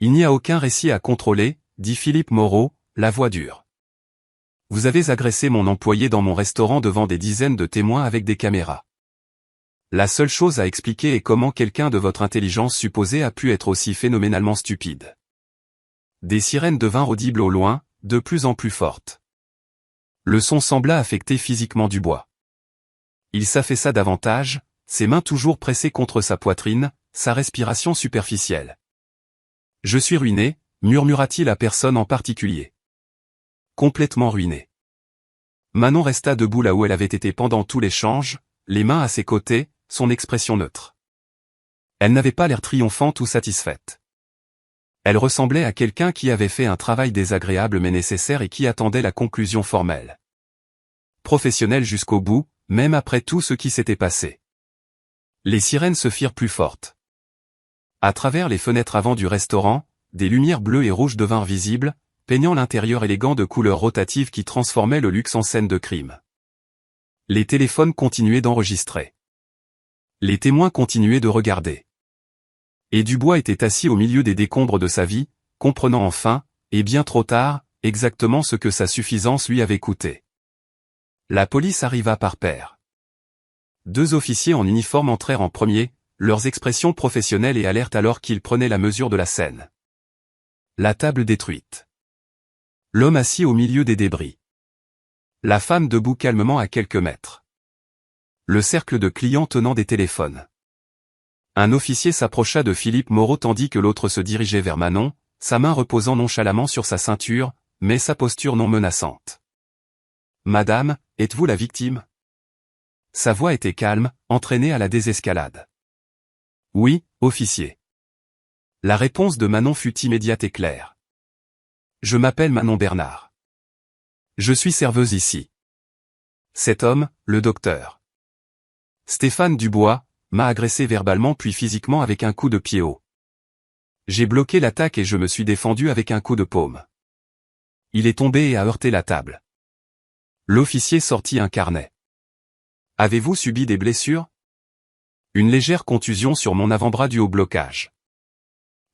Il n'y a aucun récit à contrôler, dit Philippe Moreau, la voix dure. Vous avez agressé mon employé dans mon restaurant devant des dizaines de témoins avec des caméras. La seule chose à expliquer est comment quelqu'un de votre intelligence supposée a pu être aussi phénoménalement stupide. Des sirènes devinrent audibles au loin, de plus en plus fortes. Le son sembla affecter physiquement Dubois. Il s'affaissa davantage, ses mains toujours pressées contre sa poitrine, sa respiration superficielle. Je suis ruiné, murmura-t-il à personne en particulier. Complètement ruiné. Manon resta debout là où elle avait été pendant tout l'échange, les mains à ses côtés, son expression neutre. Elle n'avait pas l'air triomphante ou satisfaite. Elle ressemblait à quelqu'un qui avait fait un travail désagréable mais nécessaire et qui attendait la conclusion formelle. Professionnelle jusqu'au bout, même après tout ce qui s'était passé. Les sirènes se firent plus fortes. À travers les fenêtres avant du restaurant, des lumières bleues et rouges devinrent visibles, peignant l'intérieur élégant de couleurs rotatives qui transformaient le luxe en scène de crime. Les téléphones continuaient d'enregistrer. Les témoins continuaient de regarder. Et Dubois était assis au milieu des décombres de sa vie, comprenant enfin, et bien trop tard, exactement ce que sa suffisance lui avait coûté. La police arriva par paire. 2 officiers en uniforme entrèrent en premier, leurs expressions professionnelles et alertes alors qu'ils prenaient la mesure de la scène. La table détruite. L'homme assis au milieu des débris. La femme debout calmement à quelques mètres. Le cercle de clients tenant des téléphones. Un officier s'approcha de Philippe Moreau tandis que l'autre se dirigeait vers Manon, sa main reposant nonchalamment sur sa ceinture, mais sa posture non menaçante. « Madame, êtes-vous la victime ?» Sa voix était calme, entraînée à la désescalade. « Oui, officier. » La réponse de Manon fut immédiate et claire. « Je m'appelle Manon Bernard. Je suis serveuse ici. Cet homme, le docteur Stéphane Dubois, m'a agressé verbalement puis physiquement avec un coup de pied haut. J'ai bloqué l'attaque et je me suis défendu avec un coup de paume. Il est tombé et a heurté la table. » L'officier sortit un carnet. « Avez-vous subi des blessures ? » Une légère contusion sur mon avant-bras due au blocage.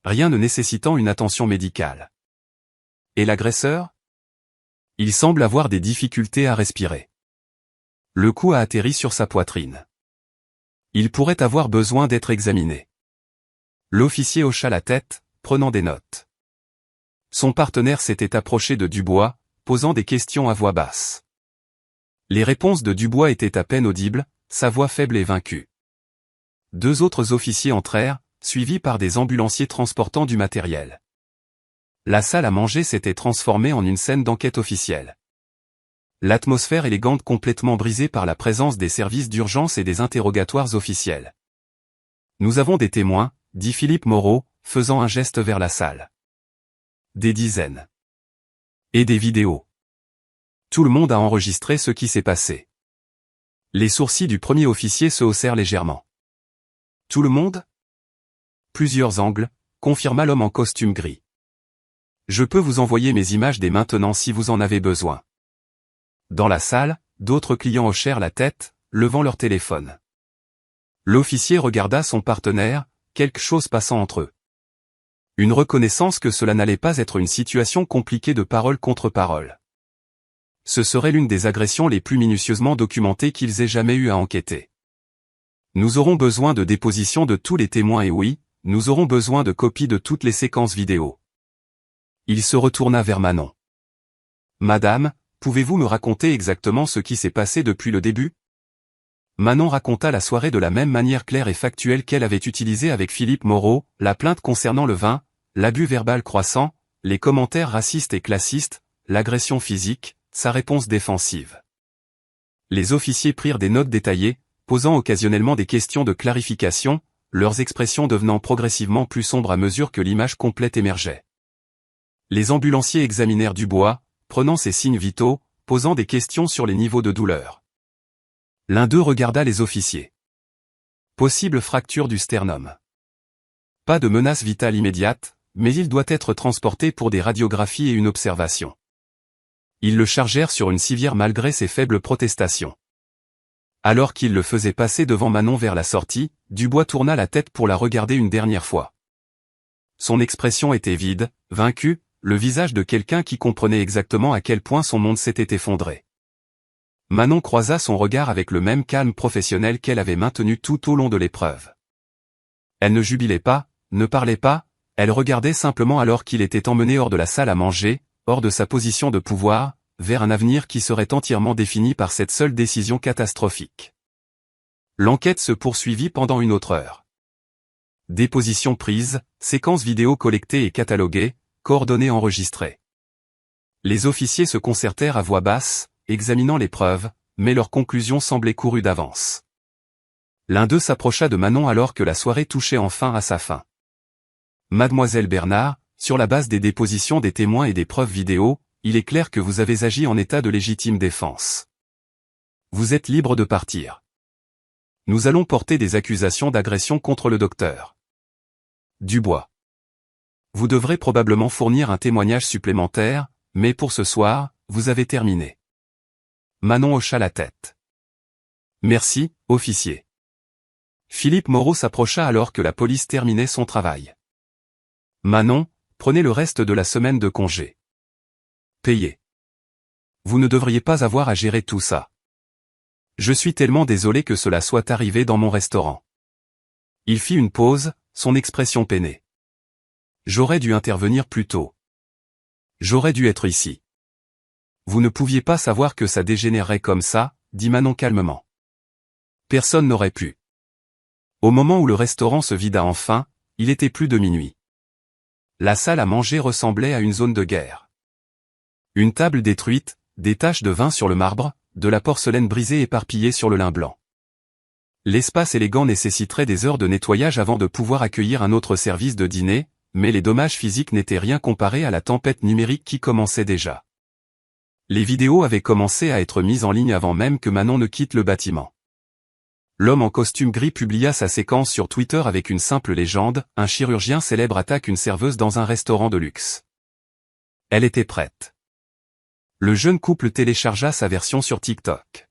Rien ne nécessitant une attention médicale. Et l'agresseur ? Il semble avoir des difficultés à respirer. Le coup a atterri sur sa poitrine. Il pourrait avoir besoin d'être examiné. L'officier hocha la tête, prenant des notes. Son partenaire s'était approché de Dubois, posant des questions à voix basse. Les réponses de Dubois étaient à peine audibles, sa voix faible et vaincue. 2 autres officiers entrèrent, suivis par des ambulanciers transportant du matériel. La salle à manger s'était transformée en une scène d'enquête officielle. L'atmosphère élégante complètement brisée par la présence des services d'urgence et des interrogatoires officiels. « Nous avons des témoins, » dit Philippe Moreau, faisant un geste vers la salle. Des dizaines. Et des vidéos. Tout le monde a enregistré ce qui s'est passé. Les sourcils du premier officier se haussèrent légèrement. Tout le monde ? Plusieurs angles, confirma l'homme en costume gris. Je peux vous envoyer mes images dès maintenant si vous en avez besoin. Dans la salle, d'autres clients hochèrent la tête, levant leur téléphone. L'officier regarda son partenaire, quelque chose passant entre eux. Une reconnaissance que cela n'allait pas être une situation compliquée de parole contre parole. Ce serait l'une des agressions les plus minutieusement documentées qu'ils aient jamais eu à enquêter. Nous aurons besoin de dépositions de tous les témoins et oui, nous aurons besoin de copies de toutes les séquences vidéo. Il se retourna vers Manon. Madame, pouvez-vous me raconter exactement ce qui s'est passé depuis le début ? Manon raconta la soirée de la même manière claire et factuelle qu'elle avait utilisée avec Philippe Moreau, la plainte concernant le vin, l'abus verbal croissant, les commentaires racistes et classistes, l'agression physique, sa réponse défensive. Les officiers prirent des notes détaillées, posant occasionnellement des questions de clarification, leurs expressions devenant progressivement plus sombres à mesure que l'image complète émergeait. Les ambulanciers examinèrent Dubois, prenant ses signes vitaux, posant des questions sur les niveaux de douleur. L'un d'eux regarda les officiers. Possible fracture du sternum. Pas de menace vitale immédiate, mais il doit être transporté pour des radiographies et une observation. Ils le chargèrent sur une civière malgré ses faibles protestations. Alors qu'il le faisait passer devant Manon vers la sortie, Dubois tourna la tête pour la regarder une dernière fois. Son expression était vide, vaincue, le visage de quelqu'un qui comprenait exactement à quel point son monde s'était effondré. Manon croisa son regard avec le même calme professionnel qu'elle avait maintenu tout au long de l'épreuve. Elle ne jubilait pas, ne parlait pas, elle regardait simplement alors qu'il était emmené hors de la salle à manger, hors de sa position de pouvoir, vers un avenir qui serait entièrement défini par cette seule décision catastrophique. L'enquête se poursuivit pendant une autre heure. Dépositions prises, séquences vidéo collectées et cataloguées, coordonnées enregistrées. Les officiers se concertèrent à voix basse, examinant les preuves, mais leurs conclusions semblaient courues d'avance. L'un d'eux s'approcha de Manon alors que la soirée touchait enfin à sa fin. Mademoiselle Bernard, sur la base des dépositions des témoins et des preuves vidéo, il est clair que vous avez agi en état de légitime défense. Vous êtes libre de partir. Nous allons porter des accusations d'agression contre le docteur Dubois. Vous devrez probablement fournir un témoignage supplémentaire, mais pour ce soir, vous avez terminé. Manon hocha la tête. Merci, officier. Philippe Moreau s'approcha alors que la police terminait son travail. Manon, prenez le reste de la semaine de congé. Payez. Vous ne devriez pas avoir à gérer tout ça. Je suis tellement désolé que cela soit arrivé dans mon restaurant. Il fit une pause, son expression peinée. J'aurais dû intervenir plus tôt. J'aurais dû être ici. Vous ne pouviez pas savoir que ça dégénérerait comme ça, dit Manon calmement. Personne n'aurait pu. Au moment où le restaurant se vida enfin, il était plus de minuit. La salle à manger ressemblait à une zone de guerre. Une table détruite, des taches de vin sur le marbre, de la porcelaine brisée éparpillée sur le lin blanc. L'espace élégant nécessiterait des heures de nettoyage avant de pouvoir accueillir un autre service de dîner, mais les dommages physiques n'étaient rien comparés à la tempête numérique qui commençait déjà. Les vidéos avaient commencé à être mises en ligne avant même que Manon ne quitte le bâtiment. L'homme en costume gris publia sa séquence sur Twitter avec une simple légende, un chirurgien célèbre attaque une serveuse dans un restaurant de luxe. Elle était prête. Le jeune couple téléchargea sa version sur TikTok.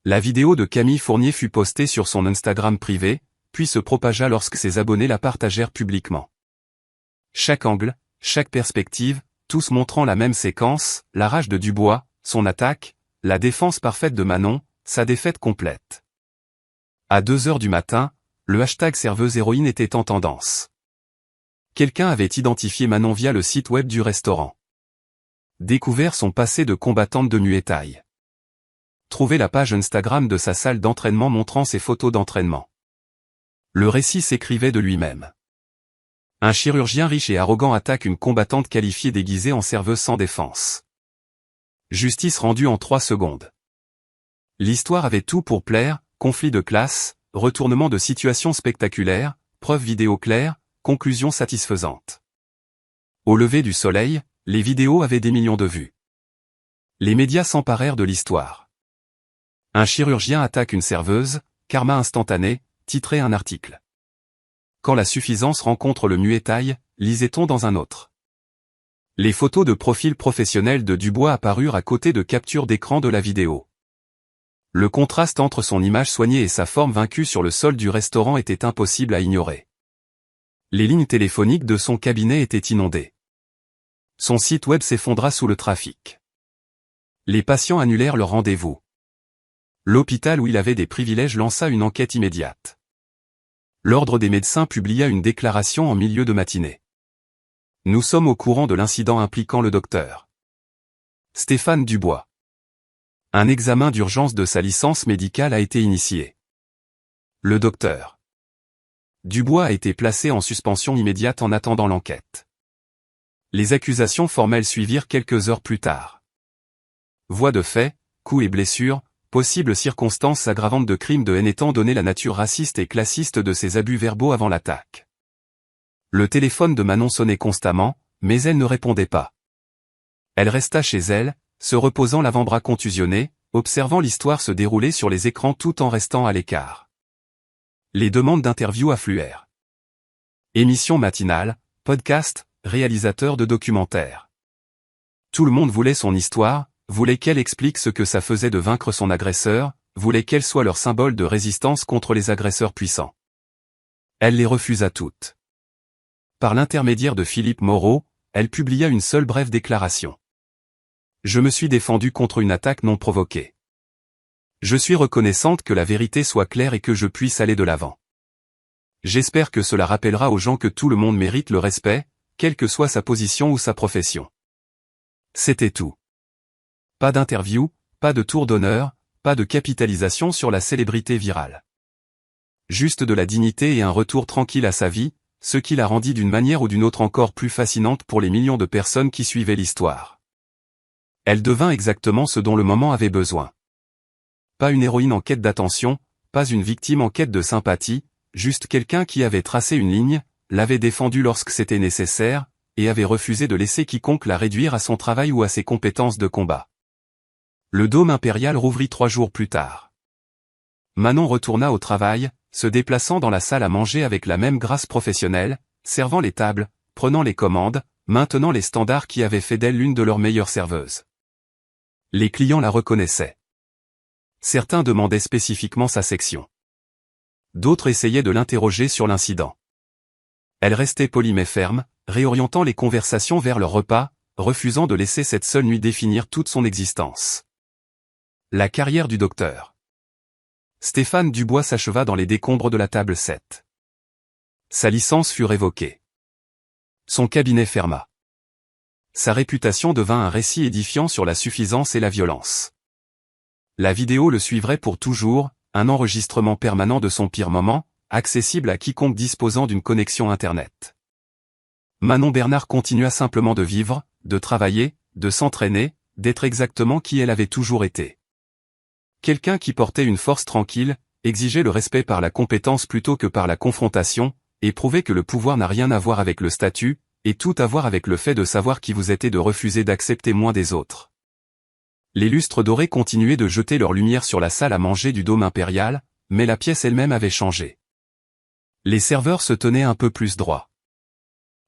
La vidéo de Camille Fournier fut postée sur son Instagram privé, puis se propagea lorsque ses abonnés la partagèrent publiquement. Chaque angle, chaque perspective, tous montrant la même séquence, la rage de Dubois, son attaque, la défense parfaite de Manon, sa défaite complète. À 2 heures du matin, le hashtag serveuse héroïne était en tendance. Quelqu'un avait identifié Manon via le site web du restaurant. Découvert son passé de combattante de Muay Thai. Trouvé la page Instagram de sa salle d'entraînement montrant ses photos d'entraînement. Le récit s'écrivait de lui-même. Un chirurgien riche et arrogant attaque une combattante qualifiée déguisée en serveuse sans défense. Justice rendue en 3 secondes. L'histoire avait tout pour plaire, conflit de classe, retournement de situation spectaculaire, preuve vidéo claire, conclusion satisfaisante. Au lever du soleil, les vidéos avaient des millions de vues. Les médias s'emparèrent de l'histoire. Un chirurgien attaque une serveuse, karma instantané, titrait un article. Quand la suffisance rencontre le Muay Thai, lisait-on dans un autre. Les photos de profil professionnel de Dubois apparurent à côté de captures d'écran de la vidéo. Le contraste entre son image soignée et sa forme vaincue sur le sol du restaurant était impossible à ignorer. Les lignes téléphoniques de son cabinet étaient inondées. Son site web s'effondra sous le trafic. Les patients annulèrent leur rendez-vous. L'hôpital où il avait des privilèges lança une enquête immédiate. L'ordre des médecins publia une déclaration en milieu de matinée. Nous sommes au courant de l'incident impliquant le docteur Stéphane Dubois. Un examen d'urgence de sa licence médicale a été initié. Le docteur Dubois a été placé en suspension immédiate en attendant l'enquête. Les accusations formelles suivirent quelques heures plus tard. Voies de fait, coups et blessures, possibles circonstances aggravantes de crimes de haine étant donné la nature raciste et classiste de ces abus verbaux avant l'attaque. Le téléphone de Manon sonnait constamment, mais elle ne répondait pas. Elle resta chez elle, se reposant l'avant-bras contusionné, observant l'histoire se dérouler sur les écrans tout en restant à l'écart. Les demandes d'interview affluèrent. Émissions matinales, podcasts, réalisateurs de documentaires. Tout le monde voulait son histoire, voulait qu'elle explique ce que ça faisait de vaincre son agresseur, voulait qu'elle soit leur symbole de résistance contre les agresseurs puissants. Elle les refusa toutes. Par l'intermédiaire de Philippe Moreau, elle publia une seule brève déclaration. Je me suis défendue contre une attaque non provoquée. Je suis reconnaissante que la vérité soit claire et que je puisse aller de l'avant. J'espère que cela rappellera aux gens que tout le monde mérite le respect, quelle que soit sa position ou sa profession. C'était tout. Pas d'interview, pas de tour d'honneur, pas de capitalisation sur la célébrité virale. Juste de la dignité et un retour tranquille à sa vie, ce qui la rendit d'une manière ou d'une autre encore plus fascinante pour les millions de personnes qui suivaient l'histoire. Elle devint exactement ce dont le moment avait besoin. Pas une héroïne en quête d'attention, pas une victime en quête de sympathie, juste quelqu'un qui avait tracé une ligne, l'avait défendue lorsque c'était nécessaire, et avait refusé de laisser quiconque la réduire à son travail ou à ses compétences de combat. Le dôme impérial rouvrit 3 jours plus tard. Manon retourna au travail, se déplaçant dans la salle à manger avec la même grâce professionnelle, servant les tables, prenant les commandes, maintenant les standards qui avaient fait d'elle l'une de leurs meilleures serveuses. Les clients la reconnaissaient. Certains demandaient spécifiquement sa section. D'autres essayaient de l'interroger sur l'incident. Elle restait polie mais ferme, réorientant les conversations vers leur repas, refusant de laisser cette seule nuit définir toute son existence. La carrière du docteur. Stéphane Dubois s'acheva dans les décombres de la table 7. Sa licence fut révoquée. Son cabinet ferma. Sa réputation devint un récit édifiant sur la suffisance et la violence. La vidéo le suivrait pour toujours, un enregistrement permanent de son pire moment, accessible à quiconque disposant d'une connexion Internet. Manon Bernard continua simplement de vivre, de travailler, de s'entraîner, d'être exactement qui elle avait toujours été. Quelqu'un qui portait une force tranquille, exigeait le respect par la compétence plutôt que par la confrontation, et prouvait que le pouvoir n'a rien à voir avec le statut, et tout à voir avec le fait de savoir qui vous êtes et de refuser d'accepter moins des autres. Les lustres dorés continuaient de jeter leur lumière sur la salle à manger du dôme impérial, mais la pièce elle-même avait changé. Les serveurs se tenaient un peu plus droits.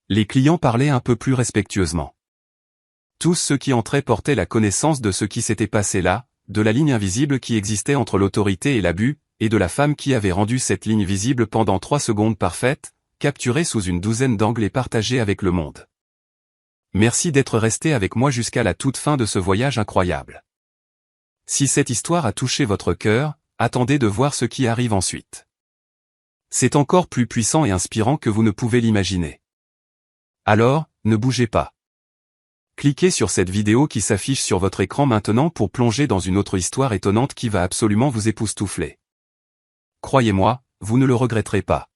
Les clients parlaient un peu plus respectueusement. Tous ceux qui entraient portaient la connaissance de ce qui s'était passé là, de la ligne invisible qui existait entre l'autorité et l'abus, et de la femme qui avait rendu cette ligne visible pendant 3 secondes parfaites, capturée sous une douzaine d'angles et partagée avec le monde. Merci d'être resté avec moi jusqu'à la toute fin de ce voyage incroyable. Si cette histoire a touché votre cœur, attendez de voir ce qui arrive ensuite. C'est encore plus puissant et inspirant que vous ne pouvez l'imaginer. Alors, ne bougez pas. Cliquez sur cette vidéo qui s'affiche sur votre écran maintenant pour plonger dans une autre histoire étonnante qui va absolument vous époustoufler. Croyez-moi, vous ne le regretterez pas.